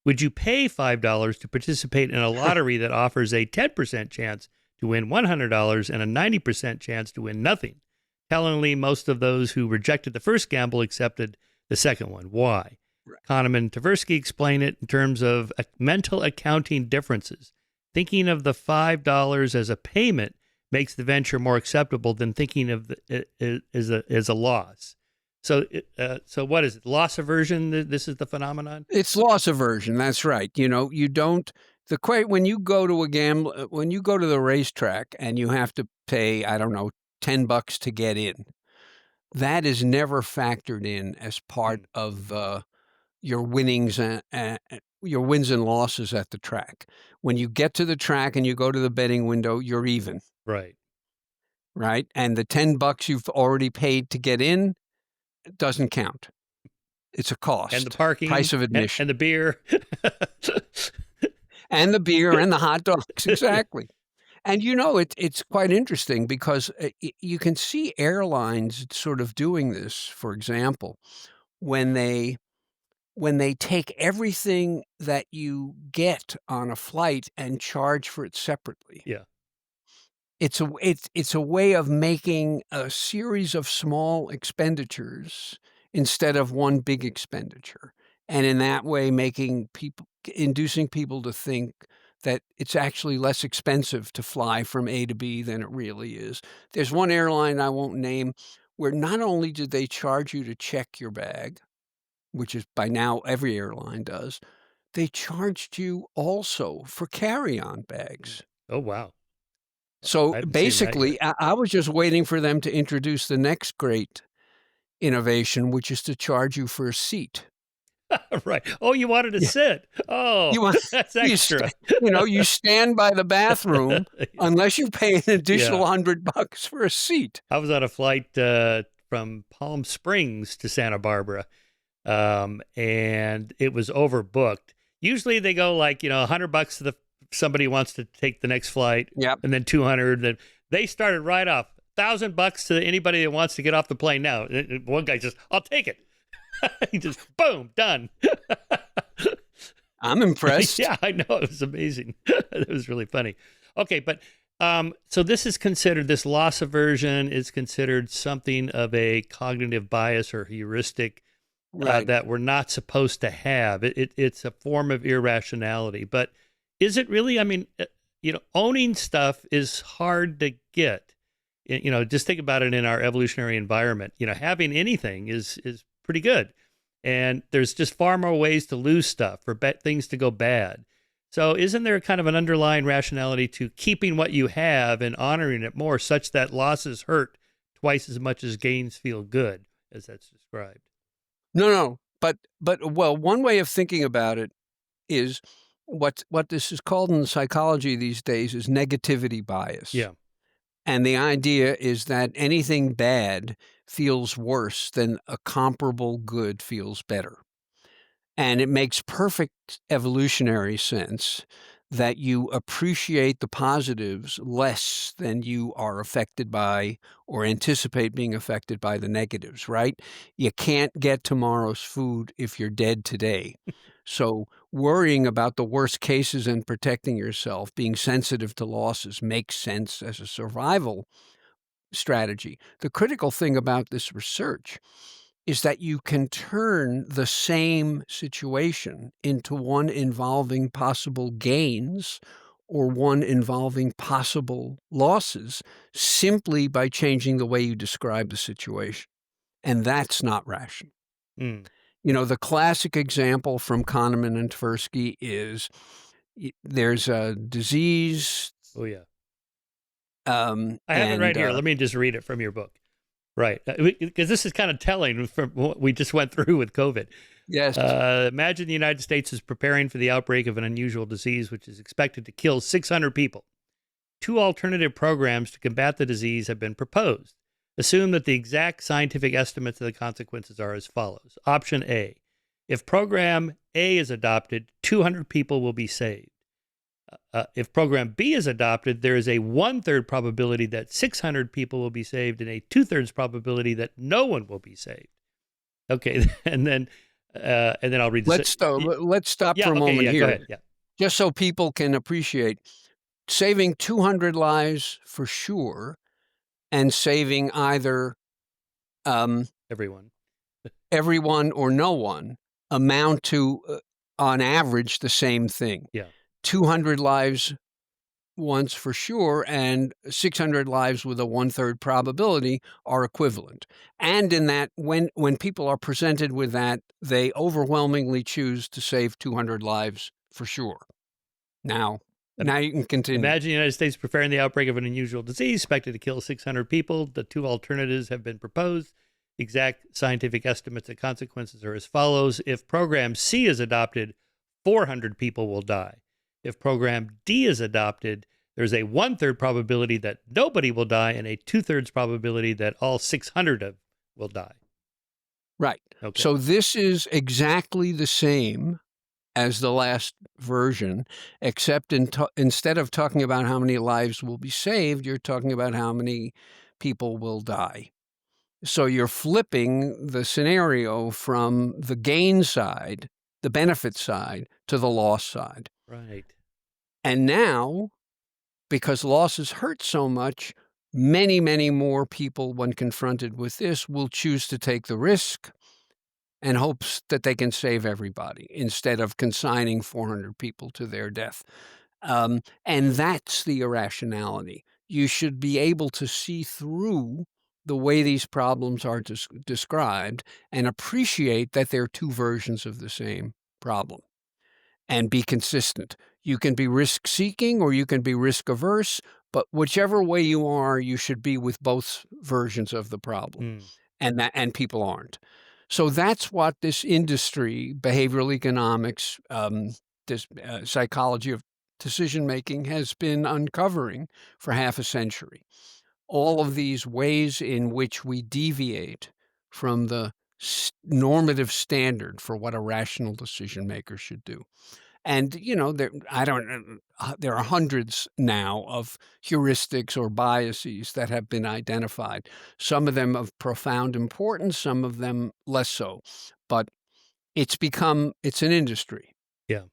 Speaker 1: Would you pay $5 to participate in a lottery that offers a 10% chance to win $100 and a 90% chance to win nothing? Tellingly, most of those who rejected the first gamble accepted the second one. Why? Right. Kahneman and Tversky explain it in terms of mental accounting differences. Thinking of the $5 as a payment makes the venture more acceptable than thinking of it as a loss. So what is it? Loss aversion? This is the phenomenon?
Speaker 2: It's loss aversion. That's right. You don't, when you go to a gamble, when you go to the racetrack and you have to pay, I don't know, $10 to get in, that is never factored in as part of your winnings and your wins and losses at the track. When you get to the track and you go to the betting window, you're even.
Speaker 1: Right.
Speaker 2: Right. And the $10 you've already paid to get in doesn't count. It's a cost.
Speaker 1: And the parking.
Speaker 2: Price of admission.
Speaker 1: And the beer.
Speaker 2: And the beer and the hot dogs, exactly. And it's quite interesting because you can see airlines sort of doing this. For example, when they take everything that you get on a flight and charge for it separately.
Speaker 1: Yeah.
Speaker 2: It's a way of making a series of small expenditures instead of one big expenditure, and in that way inducing people to think that it's actually less expensive to fly from A to B than it really is. There's one airline I won't name where not only did they charge you to check your bag, which is by now every airline does, they charged you also for carry-on bags.
Speaker 1: Oh, wow.
Speaker 2: So
Speaker 1: I haven't seen that yet.
Speaker 2: basically, I was just waiting for them to introduce the next great innovation, which is to charge you for a seat.
Speaker 1: Right. Oh, you wanted to
Speaker 2: Yeah.
Speaker 1: sit. Oh,
Speaker 2: You want
Speaker 1: that's
Speaker 2: you
Speaker 1: extra.
Speaker 2: you stand by the bathroom unless you pay an additional
Speaker 1: Yeah.
Speaker 2: $100 for a seat.
Speaker 1: I was on a flight from Palm Springs to Santa Barbara, and it was overbooked. Usually they go like, $100 to somebody wants to take the next flight,
Speaker 2: Yep.
Speaker 1: and then 200. Then they started right off $1,000 to anybody that wants to get off the plane now. One guy just, I'll take it. He just boom, done.
Speaker 2: I'm impressed.
Speaker 1: Yeah, I know, it was amazing. It was really funny. Okay, but so this loss aversion is considered something of a cognitive bias or heuristic
Speaker 2: Right.
Speaker 1: that we're not supposed to have. It's a form of irrationality. But is it really? I mean, owning stuff is hard to get. Just think about it in our evolutionary environment. Having anything is pretty good. And there's just far more ways to lose stuff or things to go bad. So isn't there kind of an underlying rationality to keeping what you have and honoring it more, such that losses hurt twice as much as gains feel good, as that's described?
Speaker 2: No. But one way of thinking about it is what this is called in psychology these days is negativity bias.
Speaker 1: Yeah.
Speaker 2: And the idea is that anything bad feels worse than a comparable good feels better. And it makes perfect evolutionary sense that you appreciate the positives less than you are affected by or anticipate being affected by the negatives, right? You can't get tomorrow's food if you're dead today. So worrying about the worst cases and protecting yourself, being sensitive to losses, makes sense as a survival strategy. The critical thing about this research is that you can turn the same situation into one involving possible gains or one involving possible losses simply by changing the way you describe the situation. And that's not rational.
Speaker 1: Mm.
Speaker 2: The classic example from Kahneman and Tversky is there's a disease.
Speaker 1: Oh, yeah. I have it right here. Let me just read it from your book. Right. Because this is kind of telling from what we just went through with COVID.
Speaker 2: Yes.
Speaker 1: Imagine the United States is preparing for the outbreak of an unusual disease, which is expected to kill 600 people. 2 alternative programs to combat the disease have been proposed. Assume that the exact scientific estimates of the consequences are as follows. Option A. If program A is adopted, 200 people will be saved. If program B is adopted, there is a 1/3 probability that 600 people will be saved and a 2/3 probability that no one will be saved. Okay, and then I'll read this.
Speaker 2: Let's stop for a moment here.
Speaker 1: Go ahead. Yeah.
Speaker 2: Just so people can appreciate. Saving 200 lives for sure and saving either
Speaker 1: everyone
Speaker 2: or no one amount to, on average, the same thing.
Speaker 1: Yeah. 200
Speaker 2: lives once for sure and 600 lives with a 1/3 probability are equivalent. And in that, when people are presented with that, they overwhelmingly choose to save 200 lives for sure. Now you can continue.
Speaker 1: Imagine the United States preparing the outbreak of an unusual disease expected to kill 600 people. The 2 alternatives have been proposed. Exact scientific estimates of consequences are as follows. If program C is adopted, 400 people will die. If program D is adopted, there's a 1/3 probability that nobody will die and a 2/3 probability that all 600 will die.
Speaker 2: Right.
Speaker 1: Okay.
Speaker 2: So this is exactly the same as the last version, except instead of talking about how many lives will be saved, you're talking about how many people will die. So you're flipping the scenario from the gain side, the benefit side, to the loss side.
Speaker 1: Right.
Speaker 2: And now, because losses hurt so much, many, many more people, when confronted with this, will choose to take the risk and hopes that they can save everybody instead of consigning 400 people to their death. And that's the irrationality. You should be able to see through the way these problems are described and appreciate that they're two versions of the same problem and be consistent. You can be risk-seeking or you can be risk-averse, but whichever way you are, you should be with both versions of the problem. And people aren't. So that's what this industry, behavioral economics, this psychology of decision-making, has been uncovering for half a century. All of these ways in which we deviate from the normative standard for what a rational decision maker should do. And, there are hundreds now of heuristics or biases that have been identified, some of them of profound importance, some of them less so. But it's an industry.
Speaker 1: Yeah.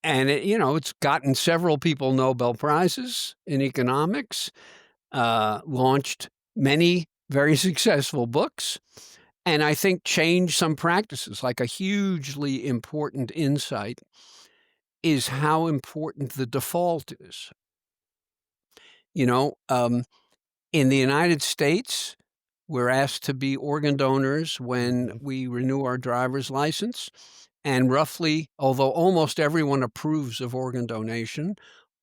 Speaker 2: And, it's gotten several people Nobel Prizes in economics, launched many very successful books, and I think changed some practices. Like a hugely important insight is how important the default is. In the United States, we're asked to be organ donors when we renew our driver's license. And roughly, although almost everyone approves of organ donation,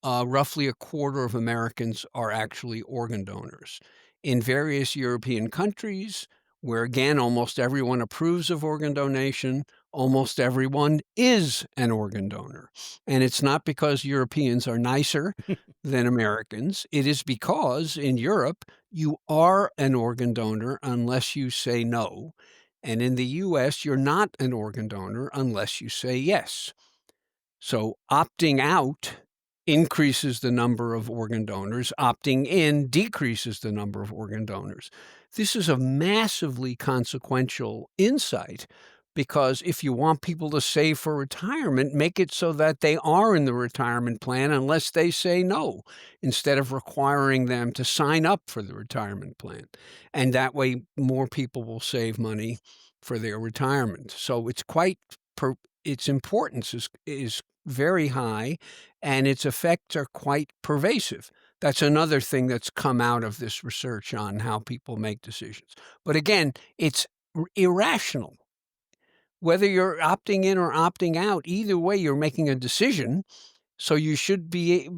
Speaker 2: roughly a quarter of Americans are actually organ donors. In various European countries, where again, almost everyone approves of organ donation, almost everyone is an organ donor. And it's not because Europeans are nicer than Americans. It is because in Europe, you are an organ donor unless you say no. And in the US, you're not an organ donor unless you say yes. So opting out increases the number of organ donors. Opting in decreases the number of organ donors. This is a massively consequential insight, because if you want people to save for retirement, make it so that they are in the retirement plan unless they say no, instead of requiring them to sign up for the retirement plan. And that way, more people will save money for their retirement. So it's its importance is very high, and its effects are quite pervasive. That's another thing that's come out of this research on how people make decisions. But again, it's irrational. Whether you're opting in or opting out, either way, you're making a decision. So you should be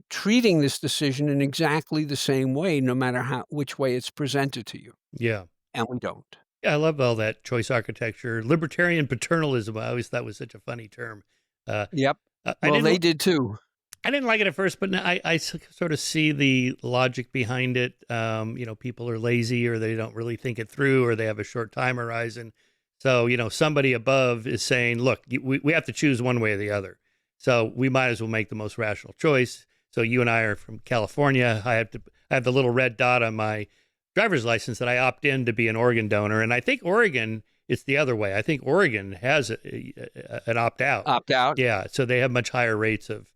Speaker 2: treating this decision in exactly the same way, no matter which way it's presented to you.
Speaker 1: Yeah.
Speaker 2: And we don't.
Speaker 1: Yeah, I love all that choice architecture. Libertarian paternalism, I always thought was such a funny term.
Speaker 2: Yep.
Speaker 1: Well,
Speaker 2: they did too.
Speaker 1: I didn't like it at first, but now I sort of see the logic behind it. People are lazy, or they don't really think it through, or they have a short time horizon. So, somebody above is saying, look, we have to choose one way or the other. So we might as well make the most rational choice. So you and I are from California. I have the little red dot on my driver's license that I opt in to be an organ donor. And I think Oregon, it's the other way. I think Oregon has an opt-out.
Speaker 2: Opt-out?
Speaker 1: Yeah, so they have much higher rates of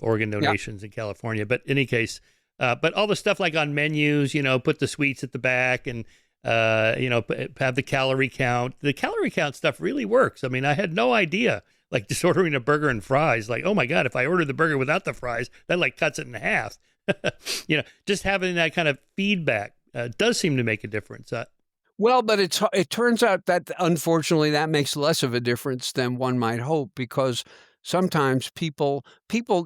Speaker 1: organ donations in California. But in any case, but all the stuff like on menus, put the sweets at the back and, have the calorie count. The calorie count stuff really works. I mean, I had no idea, like just ordering a burger and fries, like, oh my God, if I order the burger without the fries, that like cuts it in half. Just having that kind of feedback does seem to make a difference.
Speaker 2: Well, but it turns out that unfortunately that makes less of a difference than one might hope, because sometimes people,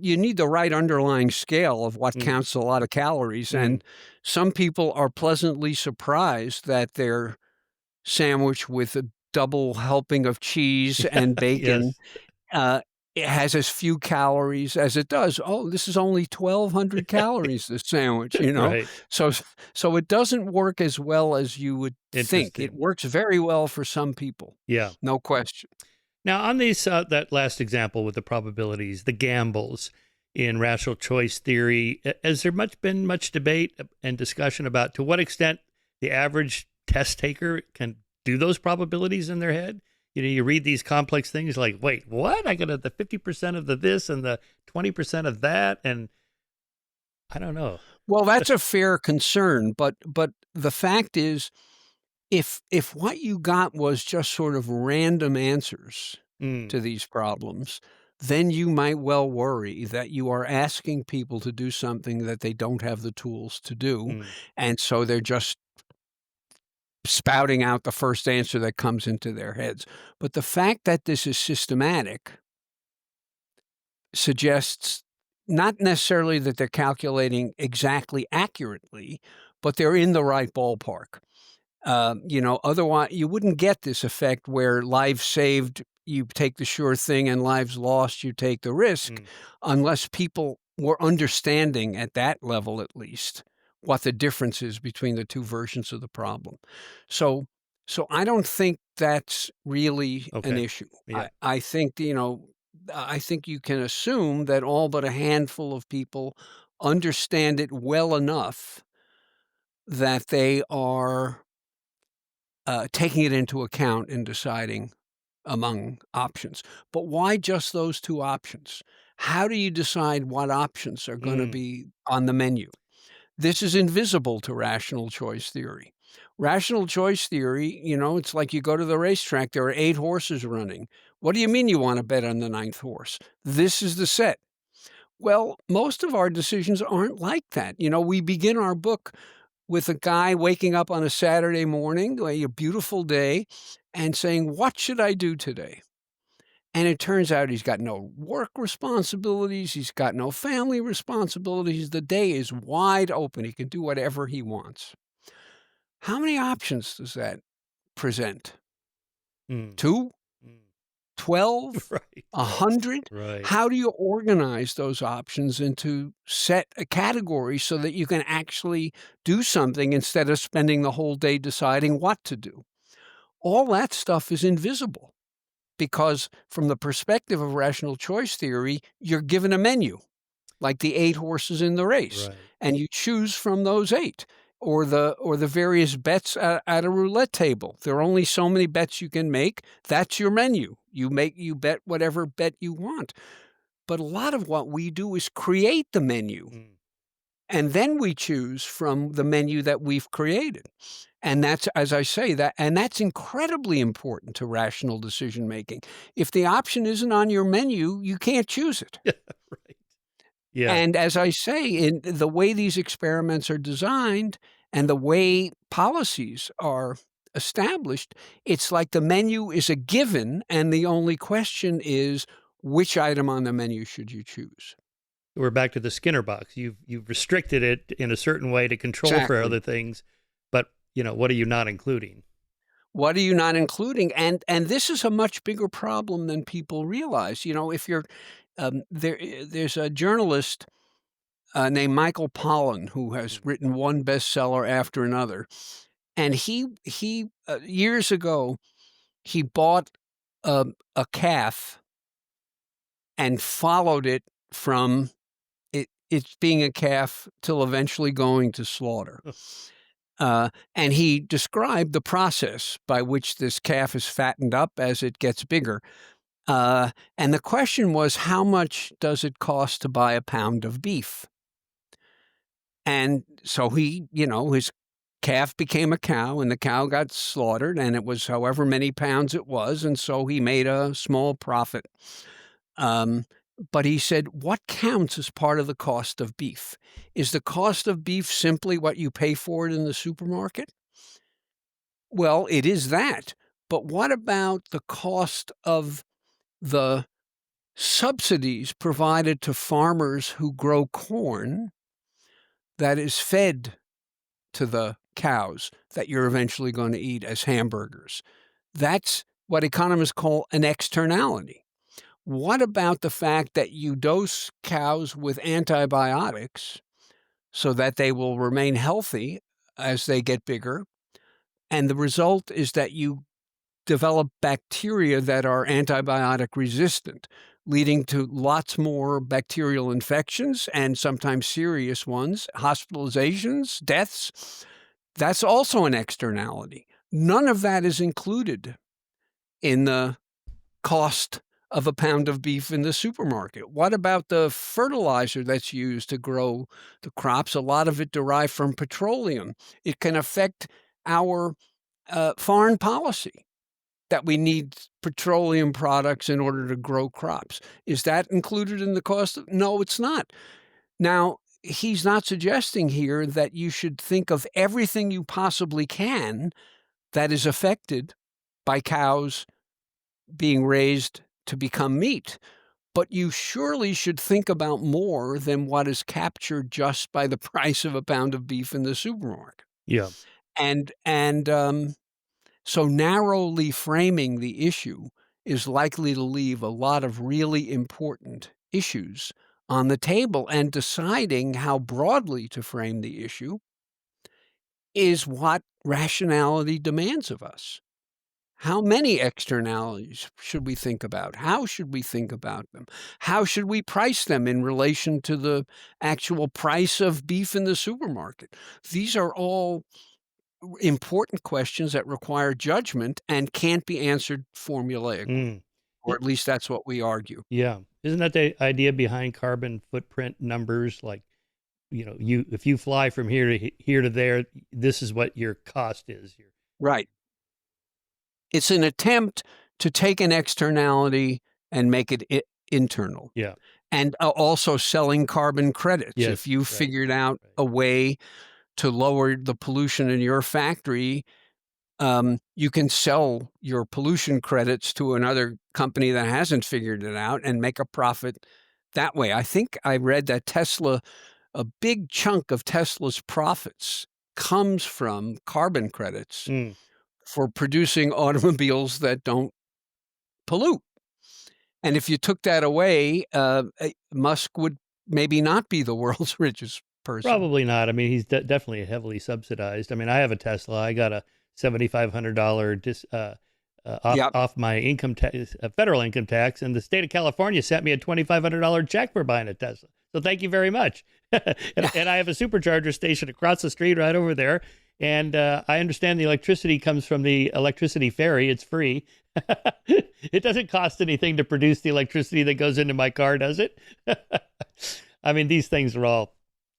Speaker 2: you need the right underlying scale of what counts a lot of calories. And some people are pleasantly surprised that their sandwich with a double helping of cheese and bacon it has as few calories as it does. Oh, this is only 1,200 calories, this sandwich,
Speaker 1: Right.
Speaker 2: So it doesn't work as well as you would think. It works very well for some people.
Speaker 1: Yeah.
Speaker 2: No question.
Speaker 1: Now, on these that last example with the probabilities, the gambles in rational choice theory, has there been much debate and discussion about to what extent the average test taker can do those probabilities in their head? You read these complex things like, wait, what? I got the 50% of the this and the 20% of that, and I don't know.
Speaker 2: Well, that's a fair concern, but the fact is, if what you got was just sort of random answers
Speaker 1: Mm,
Speaker 2: to these problems, then you might well worry that you are asking people to do something that they don't have the tools to do,
Speaker 1: mm,
Speaker 2: and so they're just spouting out the first answer that comes into their heads. But the fact that this is systematic suggests not necessarily that they're calculating exactly accurately, but they're in the right ballpark. Otherwise you wouldn't get this effect where lives saved, you take the sure thing, and lives lost, you take the risk,
Speaker 1: mm.
Speaker 2: unless people were understanding at that level, at least, what the difference is between the two versions of the problem. So, so I don't think that's really an
Speaker 1: Okay.
Speaker 2: issue.
Speaker 1: Yeah.
Speaker 2: I think, I think you can assume that all but a handful of people understand it well enough that they are taking it into account in deciding among options. But why just those two options? How do you decide what options are going to
Speaker 1: Mm,
Speaker 2: be on the menu? This is invisible to rational choice theory. Rational choice theory, it's like you go to the racetrack, there are 8 horses running. What do you mean you want to bet on the ninth horse? This is the set. Well, most of our decisions aren't like that. We begin our book with a guy waking up on a Saturday morning, a beautiful day, and saying, "What should I do today?" And it turns out he's got no work responsibilities. He's got no family responsibilities. The day is wide open. He can do whatever he wants. How many options does that present?
Speaker 1: mm,
Speaker 2: 2,
Speaker 1: mm.
Speaker 2: 12,
Speaker 1: Right.
Speaker 2: 100?
Speaker 1: Right.
Speaker 2: How do you organize those options into set a category so that you can actually do something instead of spending the whole day deciding what to do? All that stuff is invisible because from the perspective of rational choice theory, you're given a menu, like the 8 horses in the race,
Speaker 1: Right.
Speaker 2: and you choose from those 8 or the various bets at a roulette table. There are only so many bets you can make. That's your menu. You bet whatever bet you want. But a lot of what we do is create the menu,
Speaker 1: Mm.
Speaker 2: and then we choose from the menu that we've created. And that's, as I say, that's incredibly important to rational decision making. If the option isn't on your menu, you can't choose it.
Speaker 1: Right. Yeah.
Speaker 2: And as I say, in the way these experiments are designed and the way policies are established, it's like the menu is a given, and the only question is which item on the menu should you choose?
Speaker 1: We're back to the Skinner box. You've restricted it in a certain way to control for
Speaker 2: Exactly.
Speaker 1: other things, but what are you not including?
Speaker 2: What are you not including? And this is a much bigger problem than people realize. If you're there's a journalist named Michael Pollan who has
Speaker 1: Mm.
Speaker 2: written one bestseller after another, and he years ago he bought a calf and followed it from it being a calf till eventually going to slaughter. And he described the process by which this calf is fattened up as it gets bigger. And the question was, how much does it cost to buy a pound of beef? And so his calf became a cow, and the cow got slaughtered, and it was however many pounds it was, and so he made a small profit. Um, but he said, what counts as part of the cost of beef? Is the cost of beef simply what you pay for it in the supermarket? Well, it is that. But what about the cost of the subsidies provided to farmers who grow corn that is fed to the cows that you're eventually going to eat as hamburgers? That's what economists call an externality. What about the fact that you dose cows with antibiotics so that they will remain healthy as they get bigger? And the result is that you develop bacteria that are antibiotic resistant, leading to lots more bacterial infections and sometimes serious ones, hospitalizations, deaths. That's also an externality. None of that is included in the cost of a pound of beef in the supermarket. What about the fertilizer that's used to grow the crops? A lot of it derived from petroleum. It can affect our foreign policy, that we need petroleum products in order to grow crops. Is that included in the cost? No, it's not. Now, he's not suggesting here that you should think of everything you possibly can that is affected by cows being raised to become meat. But you surely should think about more than what is captured just by the price of a pound of beef in the supermarket.
Speaker 1: Yeah.
Speaker 2: And so narrowly framing the issue is likely to leave a lot of really important issues on the table, and deciding how broadly to frame the issue is what rationality demands of us. How many externalities should we think about? How should we think about them? How should we price them in relation to the actual price of beef in the supermarket? These are all important questions that require judgment and can't be answered formulaically, or at least that's what we argue.
Speaker 1: Yeah. Isn't that the idea behind carbon footprint numbers? Like, if you fly from here to there, this is what your cost is.
Speaker 2: Right. It's an attempt to take an externality and make it internal.
Speaker 1: Yeah.
Speaker 2: And also selling carbon credits.
Speaker 1: Yes,
Speaker 2: if you
Speaker 1: right,
Speaker 2: figured out a way to lower the pollution in your factory, you can sell your pollution credits to another company that hasn't figured it out and make a profit that way. I think I read that Tesla, a big chunk of Tesla's profits comes from carbon credits for producing automobiles that don't pollute. And if you took that away, Musk would maybe not be the world's richest person.
Speaker 1: Probably not. I mean, he's definitely heavily subsidized. I mean, I have a Tesla. I got a $7,500 off my income tax, federal income tax, and the state of California sent me a $2,500 check for buying a Tesla. So thank you very much. and I have a supercharger station across the street right over there. And I understand the electricity comes from the electricity ferry. It's free. It doesn't cost anything to produce the electricity that goes into my car, does it? I mean, these things are all...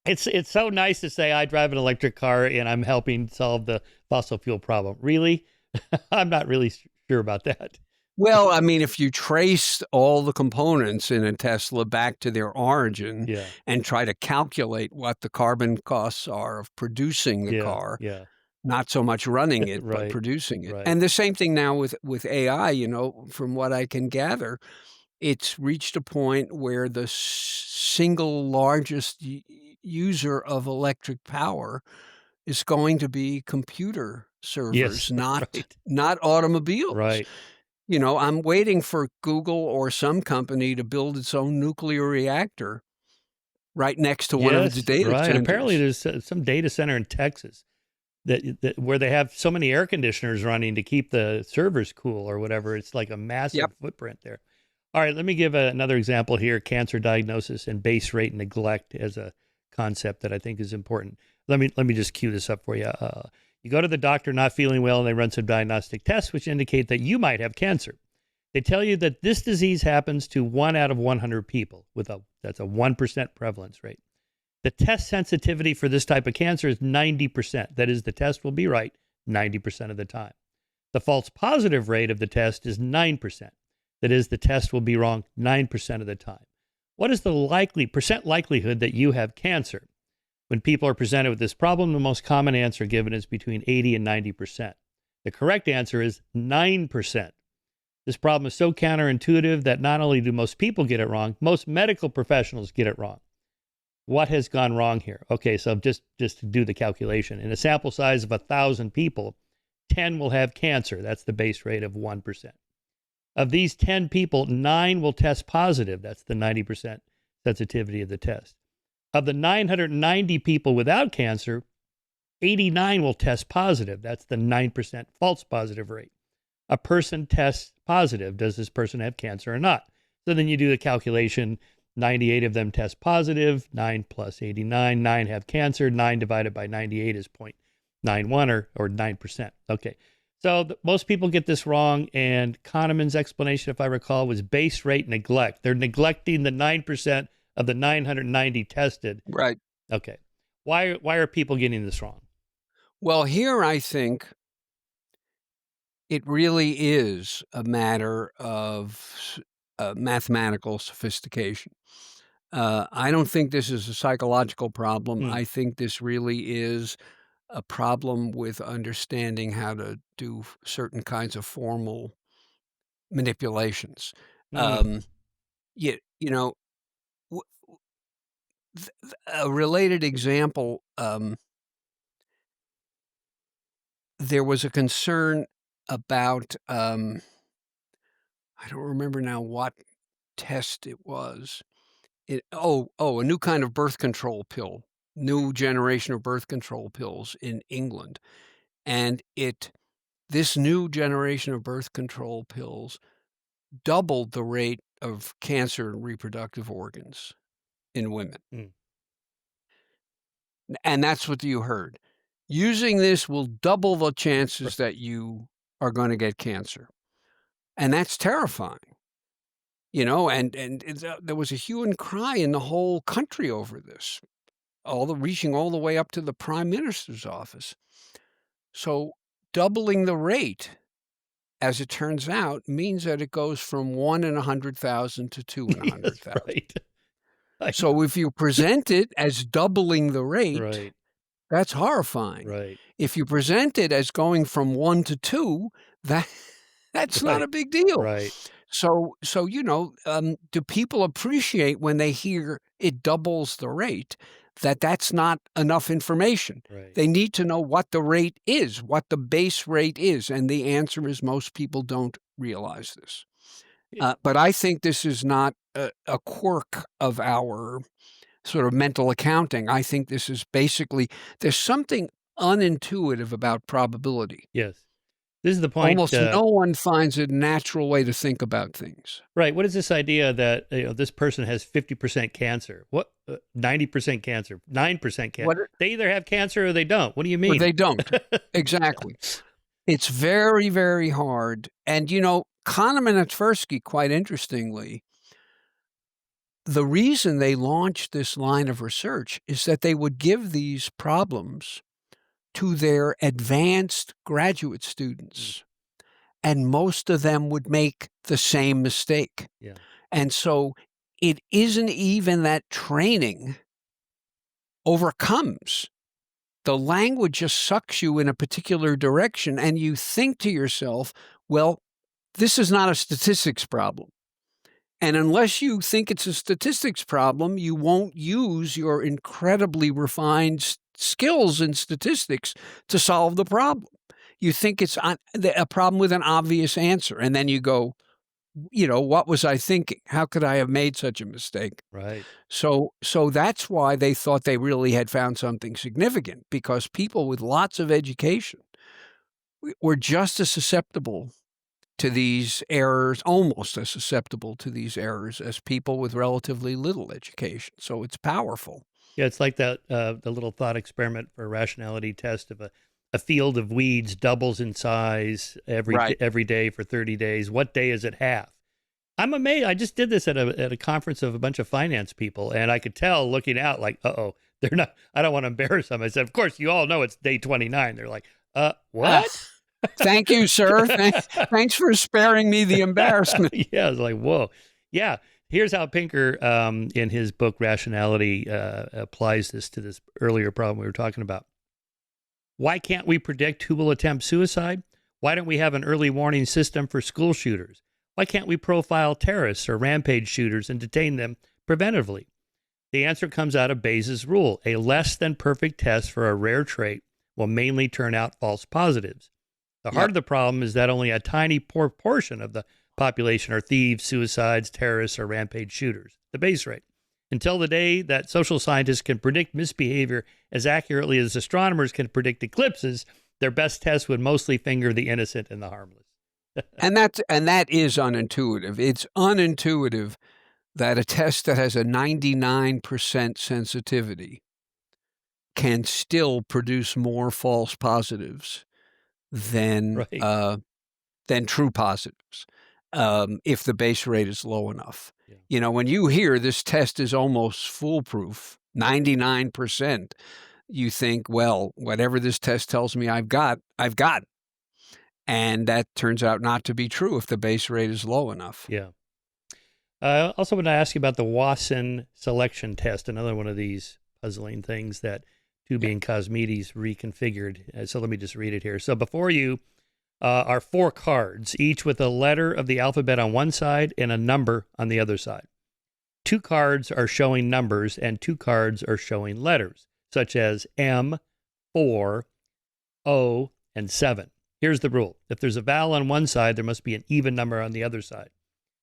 Speaker 1: It's so nice to say I drive an electric car and I'm helping solve the fossil fuel problem. Really? I'm not really sure about that.
Speaker 2: Well, I mean, if you trace all the components in a Tesla back to their origin and try to calculate what the carbon costs are of producing the car, not so much running it, but producing it. And the same thing now with AI, from what I can gather, it's reached a point where the single largest user of electric power is going to be computer servers, not automobiles.
Speaker 1: Right.
Speaker 2: I'm waiting for Google or some company to build its own nuclear reactor right next to one of its data centers.
Speaker 1: Apparently there's some data center in Texas that where they have so many air conditioners running to keep the servers cool or whatever. It's like a massive footprint there. All right, let me give another example here, cancer diagnosis and base rate neglect as a concept that I think is important. Let me just cue this up for you. You go to the doctor not feeling well, and they run some diagnostic tests which indicate that you might have cancer. They tell you that this disease happens to 1 out of 100 people. That's a 1% prevalence rate. The test sensitivity for this type of cancer is 90%. That is, the test will be right 90% of the time. The false positive rate of the test is 9%. That is, the test will be wrong 9% of the time. What is the percent likelihood that you have cancer? When people are presented with this problem, the most common answer given is between 80 and 90%. The correct answer is 9%. This problem is so counterintuitive that not only do most people get it wrong, most medical professionals get it wrong. What has gone wrong here? Okay, so just to do the calculation. In a sample size of 1,000 people, 10 will have cancer. That's the base rate of 1%. Of these 10 people, 9 will test positive. That's the 90% sensitivity of the test. Of the 990 people without cancer, 89 will test positive. That's the 9% false positive rate. a person tests positive. Does this person have cancer or not? So then you do the calculation. 98 of them test positive, 9 plus 89, 9 have cancer, 9 divided by 98 is 0.91 or 9%. Okay, so most people get this wrong, and Kahneman's explanation, if I recall, was base rate neglect. They're neglecting the 9% of the 990 tested.
Speaker 2: Right.
Speaker 1: Okay, why are people getting this wrong?
Speaker 2: Well, here I think it really is a matter of mathematical sophistication. I don't think this is a psychological problem. I think this really is a problem with understanding how to do certain kinds of formal manipulations.
Speaker 1: Mm.
Speaker 2: You know, a related example, there was a concern about, I don't remember now what test it was. A new kind of birth control pill, new generation of birth control pills in England. And this new generation of birth control pills doubled the rate of cancer in reproductive organs in women.
Speaker 1: Mm.
Speaker 2: And that's what you heard. Using this will double the chances that you are going to get cancer. And that's terrifying. And there was a hue and cry in the whole country over this, reaching all the way up to the prime minister's office. So doubling the rate, as it turns out, means that it goes from 1 in 100,000 to 2 in 100,000.
Speaker 1: Right.
Speaker 2: So if you present it as doubling the rate,
Speaker 1: right.
Speaker 2: That's horrifying.
Speaker 1: Right.
Speaker 2: If you present it as going from 1 to 2, that's not a big deal.
Speaker 1: Right.
Speaker 2: So do people appreciate when they hear it doubles the rate, that's not enough information?
Speaker 1: Right.
Speaker 2: They need to know what the rate is, what the base rate is, and the answer is most people don't realize this. But I think this is not a quirk of our sort of mental accounting. I think this is basically, there's something unintuitive about probability.
Speaker 1: Yes. This is the point.
Speaker 2: Almost no one finds a natural way to think about things.
Speaker 1: Right. What is this idea that this person has 50% cancer? What 90% cancer, 9% cancer? They either have cancer or they don't. What do you mean?
Speaker 2: Or they don't. Exactly. It's very, very hard. And Kahneman and Tversky, quite interestingly, the reason they launched this line of research is that they would give these problems to their advanced graduate students, and most of them would make the same mistake.
Speaker 1: Yeah.
Speaker 2: And so it isn't even that training overcomes. The language just sucks you in a particular direction, and you think to yourself, well, this is not a statistics problem. And unless you think it's a statistics problem, you won't use your incredibly refined skills in statistics to solve the problem. You think it's a problem with an obvious answer. And then you go, what was I thinking? How could I have made such a mistake?
Speaker 1: Right.
Speaker 2: So that's why they thought they really had found something significant, because people with lots of education were just as susceptible to these errors, almost as susceptible to these errors as people with relatively little education. So it's powerful.
Speaker 1: Yeah, it's like that the little thought experiment for a rationality test of a field of weeds doubles in size every day for 30 days. What day is it half? I'm amazed. I just did this at a conference of a bunch of finance people, and I could tell looking out like, they're not. I don't want to embarrass them. I said, of course, you all know it's day 29. They're like, what?
Speaker 2: Thank you, sir. Thanks for sparing me the embarrassment.
Speaker 1: Yeah, I was like, whoa. Yeah, here's how Pinker, in his book Rationality, applies this to this earlier problem we were talking about. Why can't we predict who will attempt suicide? Why don't we have an early warning system for school shooters? Why can't we profile terrorists or rampage shooters and detain them preventively? The answer comes out of Bayes' rule. A less than perfect test for a rare trait will mainly turn out false positives. The heart of the problem is that only a tiny proportion of the population are thieves, suicides, terrorists, or rampage shooters, the Bayes rate. Until the day that social scientists can predict misbehavior as accurately as astronomers can predict eclipses, their best tests would mostly finger the innocent and the harmless.
Speaker 2: And that is unintuitive. It's unintuitive that a test that has a 99% sensitivity can still produce more false positives than
Speaker 1: Right.
Speaker 2: true positives if the base rate is low enough.
Speaker 1: Yeah.
Speaker 2: You know, when you hear this test is almost foolproof, 99%, you think, well, whatever this test tells me I've got. And that turns out not to be true if the base rate is low enough.
Speaker 1: Yeah. I also want to ask you about the Wasson selection test, another one of these puzzling things that Tooby and Cosmides reconfigured. So let me just read it here. So before you are 4 cards, each with a letter of the alphabet on one side and a number on the other side. 2 cards are showing numbers and 2 cards are showing letters, such as M, 4, O, and 7. Here's the rule. If there's a vowel on one side, there must be an even number on the other side.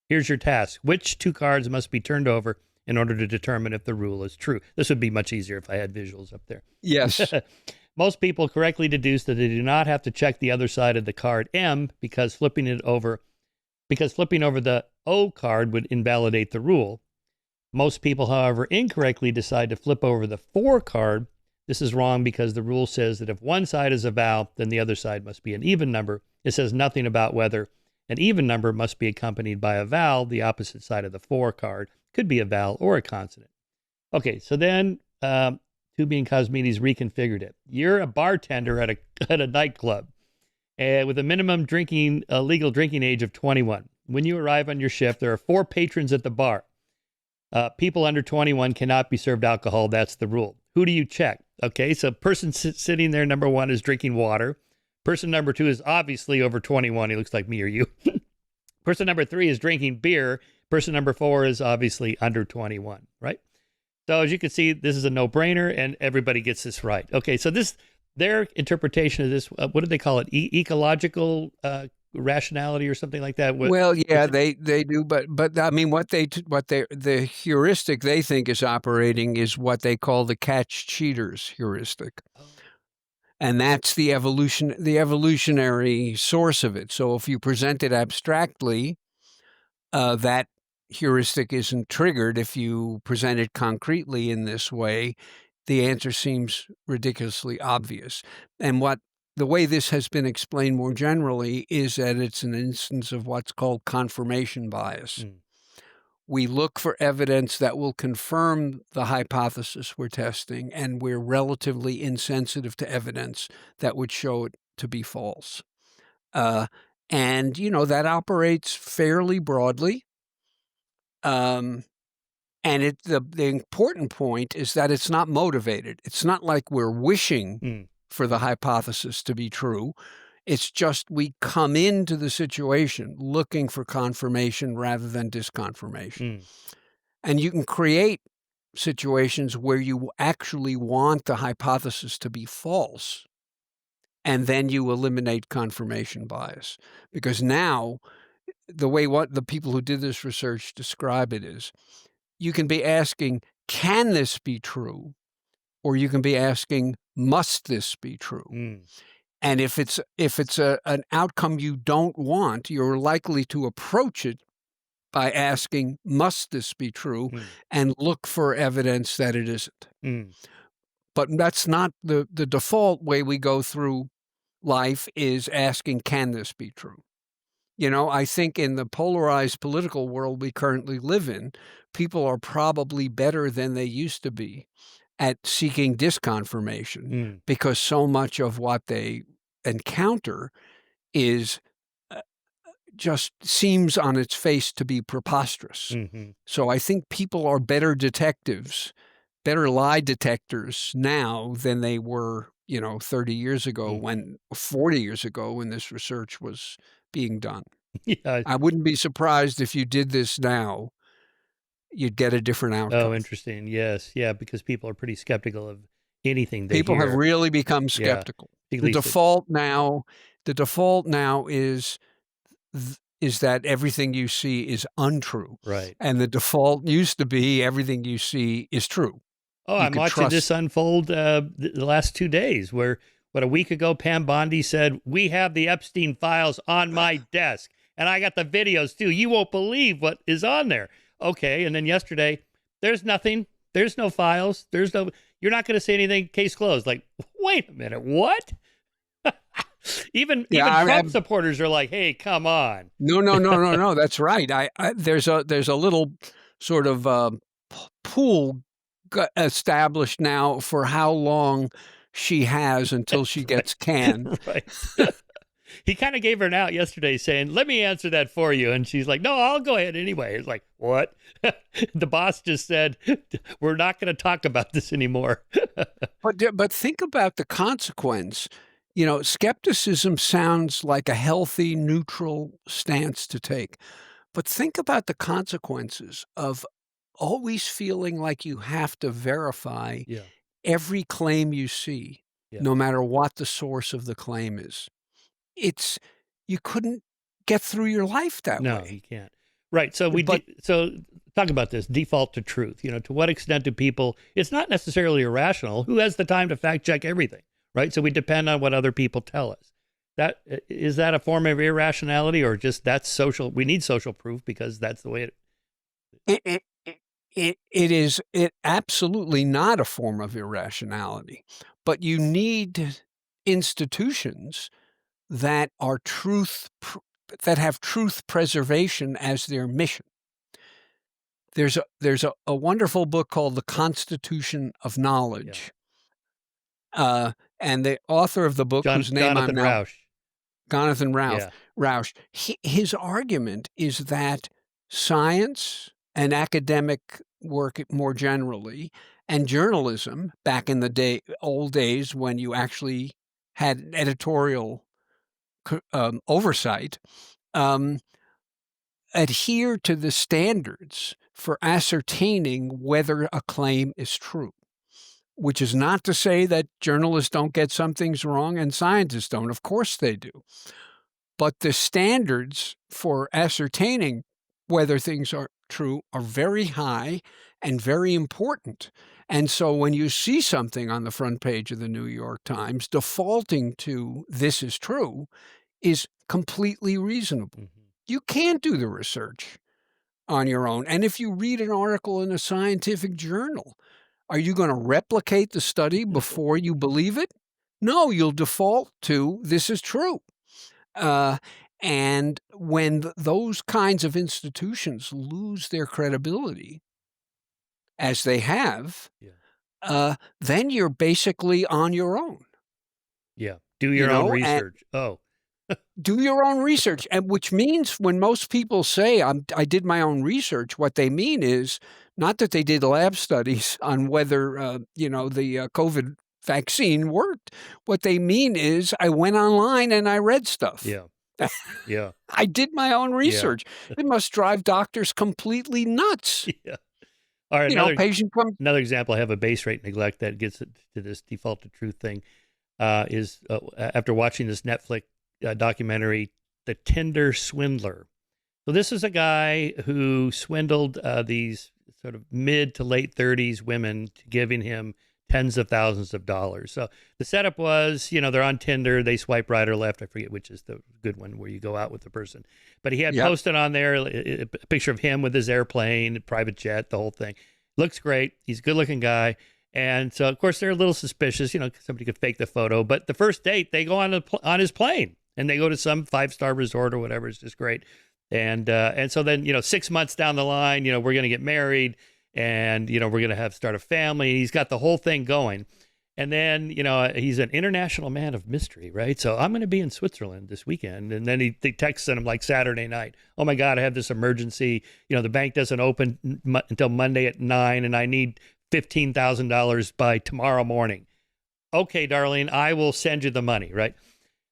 Speaker 1: Here's your task. Which 2 cards must be turned over in order to determine if the rule is true? This would be much easier if I had visuals up there.
Speaker 2: Yes.
Speaker 1: Most people correctly deduce that they do not have to check the other side of the card M because flipping over the O card would invalidate the rule. Most people, however, incorrectly decide to flip over the 4 card. This is wrong because the rule says that if one side is a vowel, then the other side must be an even number. It says nothing about whether an even number must be accompanied by a vowel. The opposite side of the 4 card could be a vowel or a consonant. Okay, so then Tooby and Cosmides reconfigured it. You're a bartender at a nightclub with a minimum legal drinking age of 21. When you arrive on your shift, there are 4 patrons at the bar. People under 21 cannot be served alcohol. That's the rule. Who do you check? Okay, so person sitting there, number 1, is drinking water. Person number 2 is obviously over 21. He looks like me or you. Person number 3 is drinking beer. Person number 4 is obviously under 21, right? So as you can see, this is a no-brainer, and everybody gets this right. Okay, so their interpretation of this, what do they call it? Ecological rationality or something like that?
Speaker 2: Well, yeah, they do, but I mean, the heuristic they think is operating is what they call the catch cheaters heuristic. And that's the evolutionary source of it. So if you present it abstractly, that heuristic isn't triggered. If you present it concretely in this way, the answer seems ridiculously obvious. And the way this has been explained more generally is that it's an instance of what's called confirmation bias. We look for evidence that will confirm the hypothesis we're testing, and we're relatively insensitive to evidence that would show it to be false. And, you know, that operates fairly broadly. And the important point is that it's not motivated. It's not like we're wishing for the hypothesis to be true. It's just we come into the situation looking for confirmation rather than disconfirmation. And you can create situations where you actually want the hypothesis to be false, and then you eliminate confirmation bias. Because now, the way what the people who did this research describe it is, you can be asking, can this be true? Or you can be asking, must this be true? And if it's an outcome you don't want, you're likely to approach it by asking, must this be true? And look for evidence that it isn't. But that's not the default way we go through life, is asking, can this be true? You know, I think in the polarized political world we currently live in, people are probably better than they used to be at seeking disconfirmation because so much of what they encounter is just seems on its face to be preposterous. So I think people are better detectives, better lie detectors now than they were, 30 years ago, 40 years ago when this research was being done.
Speaker 1: Yeah.
Speaker 2: I wouldn't be surprised if you did this now, you'd get a different outcome.
Speaker 1: Oh, interesting. Yes. Yeah, because people are pretty skeptical of anything they
Speaker 2: People
Speaker 1: hear.
Speaker 2: have really become skeptical.
Speaker 1: Yeah,
Speaker 2: the default now is that everything you see is untrue.
Speaker 1: Right.
Speaker 2: And the default used to be everything you see is true.
Speaker 1: Oh, I'm watching this unfold the last 2 days where But a week ago, Pam Bondi said, we have the Epstein files on my desk. And I got the videos too. You won't believe what is on there. Okay. And then yesterday, there's nothing. There's no files. You're not going to say anything. Case closed. Like, wait a minute. What? Even Trump supporters are like, hey, come on.
Speaker 2: No. That's right. There's a little sort of pool established now for how long she has until she gets canned.
Speaker 1: Right. He kind of gave her an out yesterday saying, let me answer that for you. And she's like, no, I'll go ahead anyway. It's like, what? The boss just said, we're not going to talk about this anymore.
Speaker 2: But think about the consequence. Skepticism sounds like a healthy, neutral stance to take. But think about the consequences of always feeling like you have to verify every claim you see, no matter what the source of the claim is. You couldn't get through your life that way.
Speaker 1: No, you can't. Right. So so talk about this default to truth. To what extent do people? It's not necessarily irrational. Who has the time to fact check everything? Right. So we depend on what other people tell us. Is that a form of irrationality, or just that's social? We need social proof because that's the way
Speaker 2: it is absolutely not a form of irrationality, but you need institutions that are that have truth preservation as their mission. There's a wonderful book called The Constitution of Knowledge. And the author of the book, whose name
Speaker 1: Jonathan
Speaker 2: Rauch, his argument is that science and academic work more generally, and journalism back in the old days when you actually had editorial oversight, adhere to the standards for ascertaining whether a claim is true, which is not to say that journalists don't get some things wrong and scientists don't. Of course they do. But the standards for ascertaining whether things are true are very high and very important. And so when you see something on the front page of the New York Times, defaulting to this is true is completely reasonable. Mm-hmm. You can't do the research on your own. And if you read an article in a scientific journal, are you going to replicate the study before you believe it? No, you'll default to this is true. And when those kinds of institutions lose their credibility, as they have, then you're basically on your own.
Speaker 1: Yeah. Do your own research.
Speaker 2: Do your own research. And which means when most people say, I did my own research, what they mean is not that they did lab studies on whether, the COVID vaccine worked. What they mean is I went online and I read stuff.
Speaker 1: Yeah.
Speaker 2: I did my own research. It must drive doctors completely nuts.
Speaker 1: Yeah. All right. Another example, I have a base rate neglect that gets to this default to truth thing, is after watching this Netflix documentary, The Tinder Swindler. So this is a guy who swindled these sort of mid to late 30s women, giving him tens of thousands of dollars. So the setup was, they're on Tinder, they swipe right or left. I forget which is the good one where you go out with the person. But he had posted on there a picture of him with his airplane, private jet, the whole thing. Looks great. He's a good looking guy. And so, of course, they're a little suspicious. Somebody could fake the photo. But the first date, they go on his plane and they go to some 5-star resort or whatever. It's just great. And so then, 6 months down the line, we're going to get married. And, we're going to start a family. He's got the whole thing going. And then, he's an international man of mystery, right? So I'm going to be in Switzerland this weekend. And then he texts him like Saturday night. Oh, my God, I have this emergency. The bank doesn't open until Monday at 9, and I need $15,000 by tomorrow morning. Okay, darling, I will send you the money, right?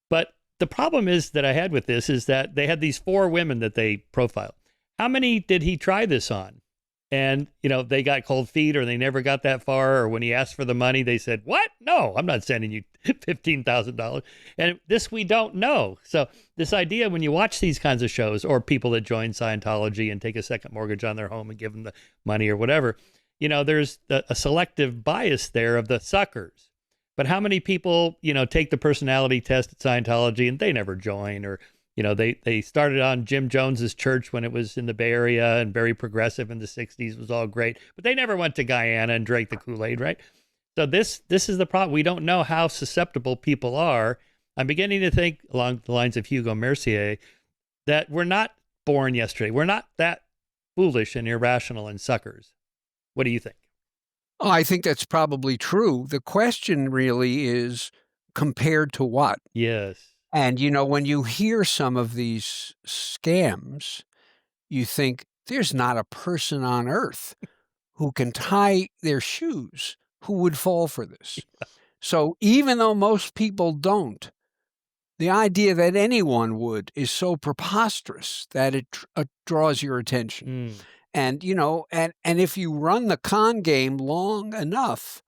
Speaker 1: But the problem is that I had with this is that they had these 4 women that they profiled. How many did he try this on? And, they got cold feet or they never got that far. Or when he asked for the money, they said, what? No, I'm not sending you $15,000. And this we don't know. So this idea when you watch these kinds of shows or people that join Scientology and take a second mortgage on their home and give them the money or whatever, there's a selective bias there of the suckers. But how many people, take the personality test at Scientology and they never join, or, they started on Jim Jones's church when it was in the Bay Area and very progressive in the 60s, was all great, but they never went to Guyana and drank the Kool-Aid, right? So this is the problem. We don't know how susceptible people are. I'm beginning to think along the lines of Hugo Mercier that we're not born yesterday. We're not that foolish and irrational and suckers. What do you think?
Speaker 2: Oh, I think that's probably true. The question really is compared to what?
Speaker 1: Yes.
Speaker 2: And, when you hear some of these scams, you think there's not a person on earth who can tie their shoes who would fall for this. So even though most people don't, the idea that anyone would is so preposterous that it draws your attention. And, and if you run the con game long enough,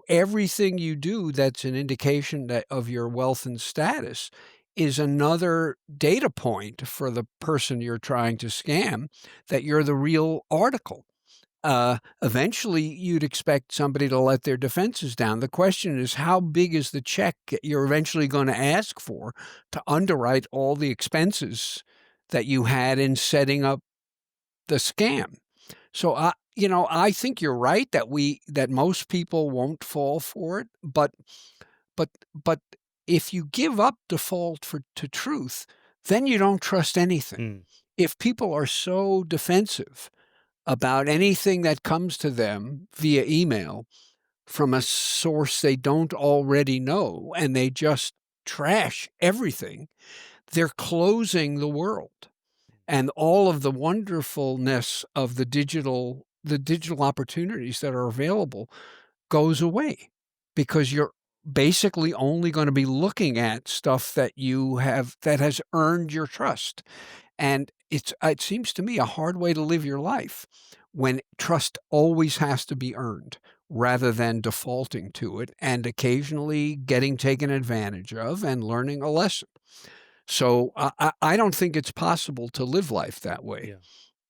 Speaker 2: everything you do that's an indication of your wealth and status is another data point for the person you're trying to scam that you're the real article. Eventually, you'd expect somebody to let their defenses down. The question is, how big is the check you're eventually going to ask for to underwrite all the expenses that you had in setting up the scam? So, I think you're right that most people won't fall for it. But if you give up default to truth, then you don't trust anything. If people are so defensive about anything that comes to them via email from a source they don't already know, and they just trash everything, they're closing the world. And all of the wonderfulness of the digital opportunities that are available goes away, because you're basically only going to be looking at stuff that has earned your trust. And it seems to me a hard way to live your life when trust always has to be earned rather than defaulting to it and occasionally getting taken advantage of and learning a lesson. So I don't think it's possible to live life that way.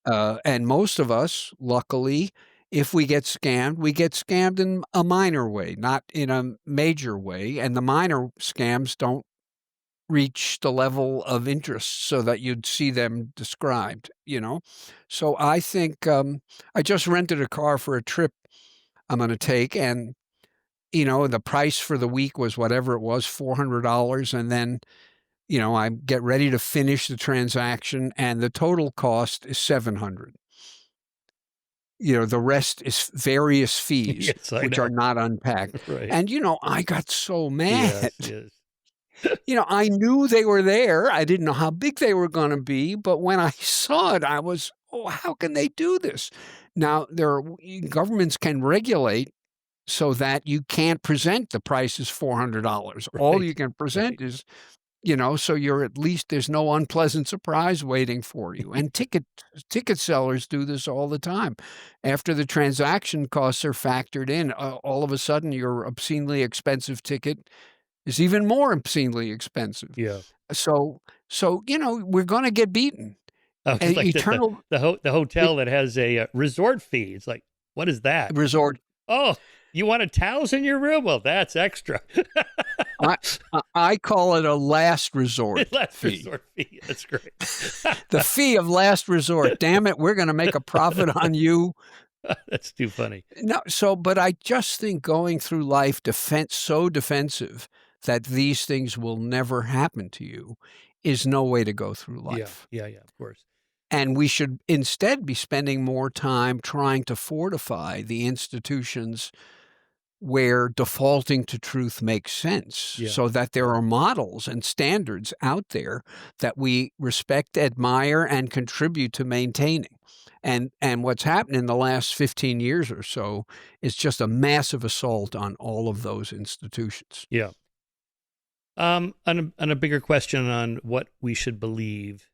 Speaker 1: Yeah.
Speaker 2: And most of us, luckily, if we get scammed in a minor way, not in a major way. And the minor scams don't reach the level of interest so that you'd see them described, So I think I just rented a car for a trip I'm going to take, and the price for the week was whatever it was, $400, and then I get ready to finish the transaction, and the total cost is $700. The rest is various fees,
Speaker 1: Yes, I
Speaker 2: which
Speaker 1: know.
Speaker 2: are not unpacked.
Speaker 1: Right.
Speaker 2: And I got so mad.
Speaker 1: Yes.
Speaker 2: I knew they were there. I didn't know how big they were going to be, but when I saw it, I was, how can they do this? Now, governments can regulate so that you can't present the price as $400.
Speaker 1: Right.
Speaker 2: All you can present is, so you're at least there's no unpleasant surprise waiting for you. And ticket sellers do this all the time. After the transaction costs are factored in, all of a sudden your obscenely expensive ticket is even more obscenely expensive.
Speaker 1: Yeah.
Speaker 2: So we're going to get beaten.
Speaker 1: Oh, it's like the hotel that has a resort fee. It's like, what is that?
Speaker 2: Resort.
Speaker 1: Oh, you wanted towels in your room? Well, that's extra.
Speaker 2: I call it a last resort
Speaker 1: resort fee. That's great.
Speaker 2: The fee of last resort. Damn it, we're going to make a profit on you.
Speaker 1: That's too funny.
Speaker 2: No, but I just think going through life so defensive that these things will never happen to you is no way to go through life.
Speaker 1: Yeah, of course.
Speaker 2: And we should instead be spending more time trying to fortify the institutions where defaulting to truth makes sense, so that there are models and standards out there that we respect, admire, and contribute to maintaining. And what's happened in the last 15 years or so is just a massive assault on all of those institutions.
Speaker 1: Yeah. On a bigger question on what we should believe,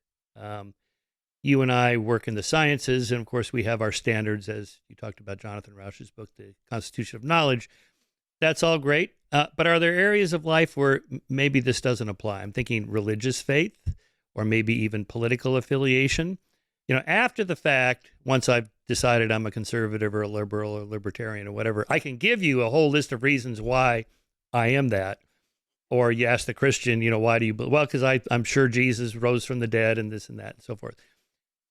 Speaker 1: you and I work in the sciences, and of course we have our standards, as you talked about Jonathan Rauch's book, The Constitution of Knowledge. That's all great. But are there areas of life where maybe this doesn't apply? I'm thinking religious faith, or maybe even political affiliation. After the fact, once I've decided I'm a conservative or a liberal or libertarian or whatever, I can give you a whole list of reasons why I am that. Or you ask the Christian, why do you believe? Well, because I'm sure Jesus rose from the dead and this and that and so forth.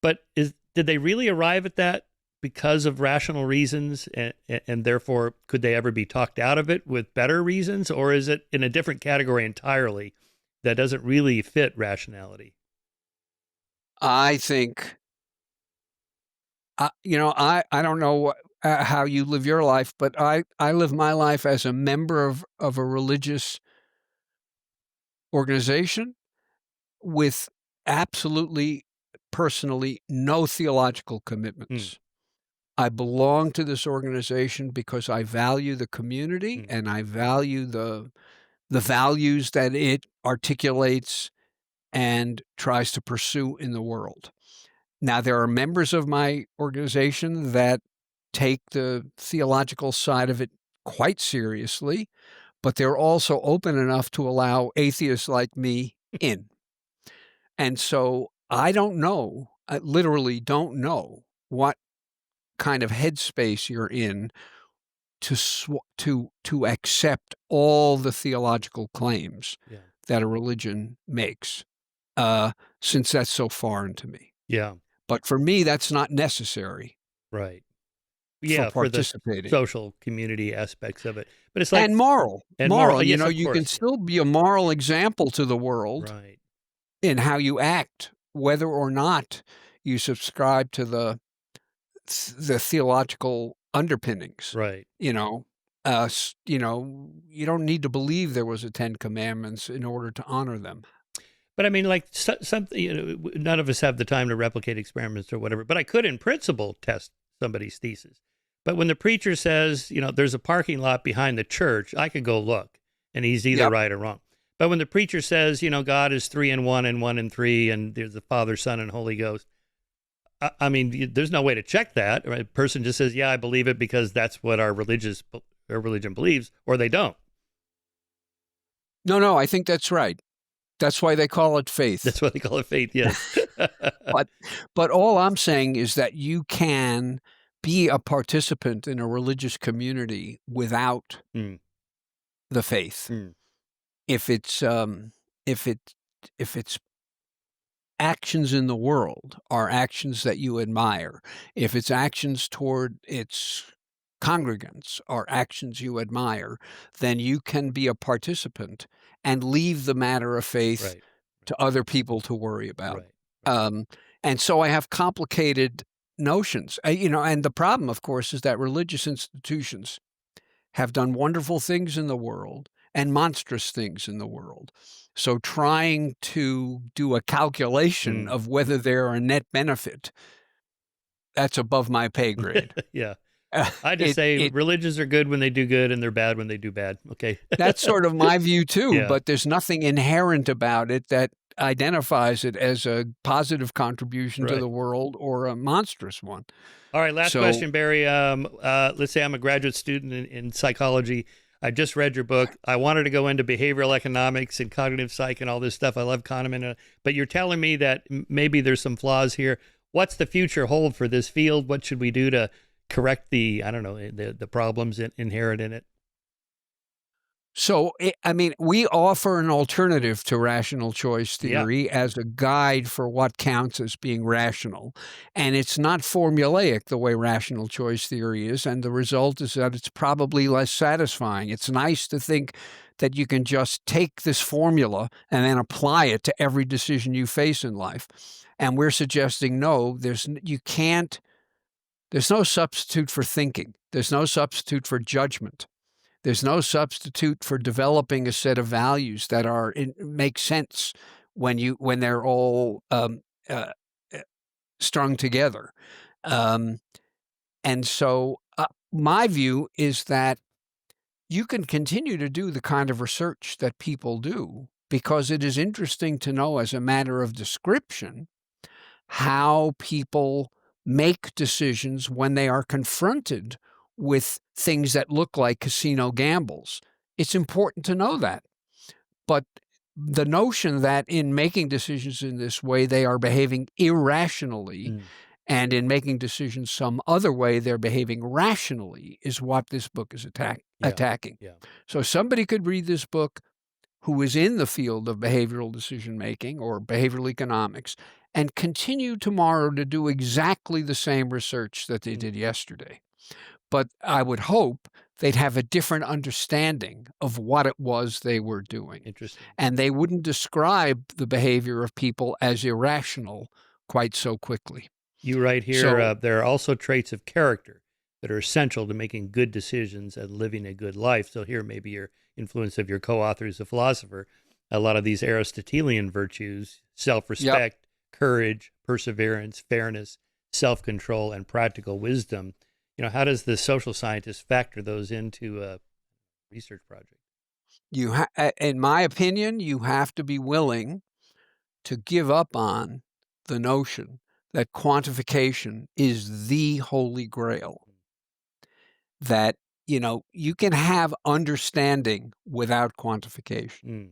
Speaker 1: But did they really arrive at that because of rational reasons, and therefore could they ever be talked out of it with better reasons, or is it in a different category entirely that doesn't really fit rationality?
Speaker 2: I think, I don't know how you live your life, but I live my life as a member of a religious organization with absolutely, personally, no theological commitments. I belong to this organization because I value the community and I value the values that it articulates and tries to pursue in the world. Now, there are members of my organization that take the theological side of it quite seriously, but they're also open enough to allow atheists like me in. And so I don't know, I literally don't know what kind of headspace you're in to accept all the theological claims that a religion makes, since that's so foreign to me.
Speaker 1: Yeah.
Speaker 2: But for me, that's not necessary.
Speaker 1: Right.
Speaker 2: For
Speaker 1: Yeah, for the
Speaker 2: participating.
Speaker 1: social community aspects of it. But it's like
Speaker 2: And moral.
Speaker 1: Yes, of
Speaker 2: You
Speaker 1: course.
Speaker 2: can still be a moral example to the world
Speaker 1: Right.
Speaker 2: in how you act, whether or not you subscribe to the theological underpinnings.
Speaker 1: Right.
Speaker 2: You don't need to believe there was a 10 Commandments in order to honor them.
Speaker 1: But I mean, like something, none of us have the time to replicate experiments or whatever, but I could in principle test somebody's thesis. But when the preacher says, there's a parking lot behind the church, I could go look and he's either right or wrong. But when the preacher says, God is 3 in 1 and 1 in 3 and there's the Father, Son, and Holy Ghost, I mean, there's no way to check that. Right? A person just says, yeah, I believe it because that's what our religion believes, or they don't.
Speaker 2: No, I think that's right. That's why they call it faith.
Speaker 1: That's why they call it faith, yes.
Speaker 2: But all I'm saying is that you can be a participant in a religious community without the faith. If it's actions in the world are actions that you admire, if its actions toward its congregants are actions you admire, then you can be a participant and leave the matter of faith to other people to worry about. And so I have complicated notions, and the problem, of course, is that religious institutions have done wonderful things in the world and monstrous things in the world. So trying to do a calculation of whether they're a net benefit, that's above my pay grade.
Speaker 1: Yeah. I just say religions are good when they do good and they're bad when they do bad. Okay.
Speaker 2: That's sort of my view too, but there's nothing inherent about it that identifies it as a positive contribution to the world or a monstrous one.
Speaker 1: All right, last question, Barry. Let's say I'm a graduate student in psychology. I just read your book. I wanted to go into behavioral economics and cognitive psych and all this stuff. I love Kahneman, but you're telling me that maybe there's some flaws here. What's the future hold for this field? What should we do to correct the problems inherent in it?
Speaker 2: So, we offer an alternative to rational choice theory as a guide for what counts as being rational. And it's not formulaic the way rational choice theory is. And the result is that it's probably less satisfying. It's nice to think that you can just take this formula and then apply it to every decision you face in life. And we're suggesting, no, there's no substitute for thinking. There's no substitute for judgment. There's no substitute for developing a set of values that make sense when they're all strung together. And so my view is that you can continue to do the kind of research that people do because it is interesting to know as a matter of description how people make decisions when they are confronted with things that look like casino gambles. It's important to know that. But the notion that in making decisions in this way, they are behaving irrationally, and in making decisions some other way, they're behaving rationally, is what this book is attacking. attacking.
Speaker 1: Yeah.
Speaker 2: So somebody could read this book who is in the field of behavioral decision making or behavioral economics and continue tomorrow to do exactly the same research that they did yesterday. But I would hope they'd have a different understanding of what it was they were doing.
Speaker 1: Interesting.
Speaker 2: And they wouldn't describe the behavior of people as irrational quite so quickly.
Speaker 1: You write here,
Speaker 2: So,
Speaker 1: there are also traits of character that are essential to making good decisions and living a good life. So here maybe your influence of your co-author is a philosopher. A lot of these Aristotelian virtues, self-respect, courage, perseverance, fairness, self-control, and practical wisdom. How does the social scientist factor those into a research project?
Speaker 2: in my opinion, you have to be willing to give up on the notion that quantification is the holy grail. That, you can have understanding without quantification.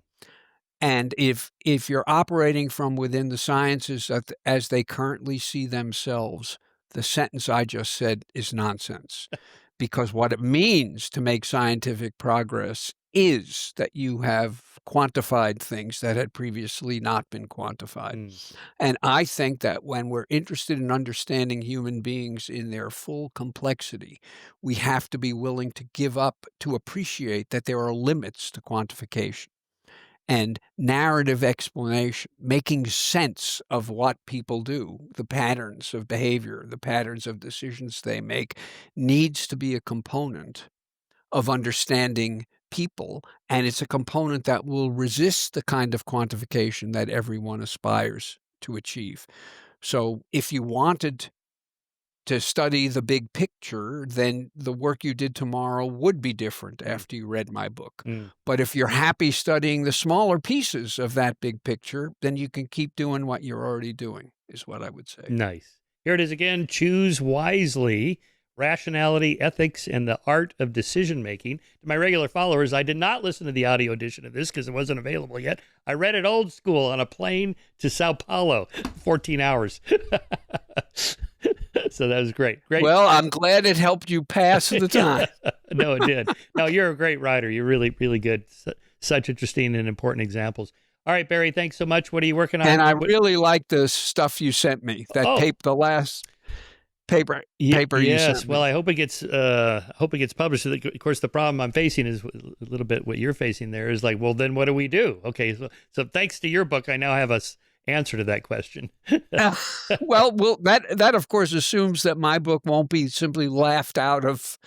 Speaker 2: And if you're operating from within the sciences as they currently see themselves, the sentence I just said is nonsense. Because what it means to make scientific progress is that you have quantified things that had previously not been quantified. And I think that when we're interested in understanding human beings in their full complexity, we have to be willing to give up to appreciate that there are limits to quantification. And narrative explanation, making sense of what people do, the patterns of behavior, the patterns of decisions they make, needs to be a component of understanding people. And it's a component that will resist the kind of quantification that everyone aspires to achieve. So if you wanted to study the big picture, then the work you did tomorrow would be different after you read my book. But if you're happy studying the smaller pieces of that big picture, then you can keep doing what you're already doing, is what I would say.
Speaker 1: Nice. Here it is again. Choose wisely. Rationality, ethics, and the art of decision making. To my regular followers, I did not listen to the audio edition of this because it wasn't available yet. I read it old school on a plane to Sao Paulo, 14 hours. So that was great.
Speaker 2: Well, I'm glad it helped you pass the time.
Speaker 1: No, it did. No, you're a great writer. You're really, really good. Such interesting and important examples. All right, Barry, thanks so much. What are you working on?
Speaker 2: And I really like the stuff you sent me. That the last paper you sent me.
Speaker 1: Yes. Well, I hope it gets published. Of course, the problem I'm facing is a little bit what you're facing there is like, well, then what do we do? Okay, so thanks to your book, I now have a answer to that question.
Speaker 2: Well, that of course assumes that my book won't be simply laughed out of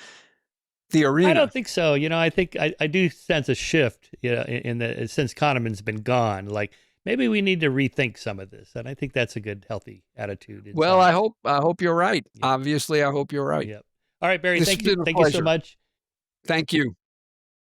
Speaker 2: the arena.
Speaker 1: I don't think so. I think I do sense a shift. Since Kahneman's been gone, like maybe we need to rethink some of this, and I think that's a good, healthy attitude.
Speaker 2: Well, I hope you're right. Yeah. Obviously, I hope you're right.
Speaker 1: Yep. All right, Barry. Thank you so much.
Speaker 2: Thank you.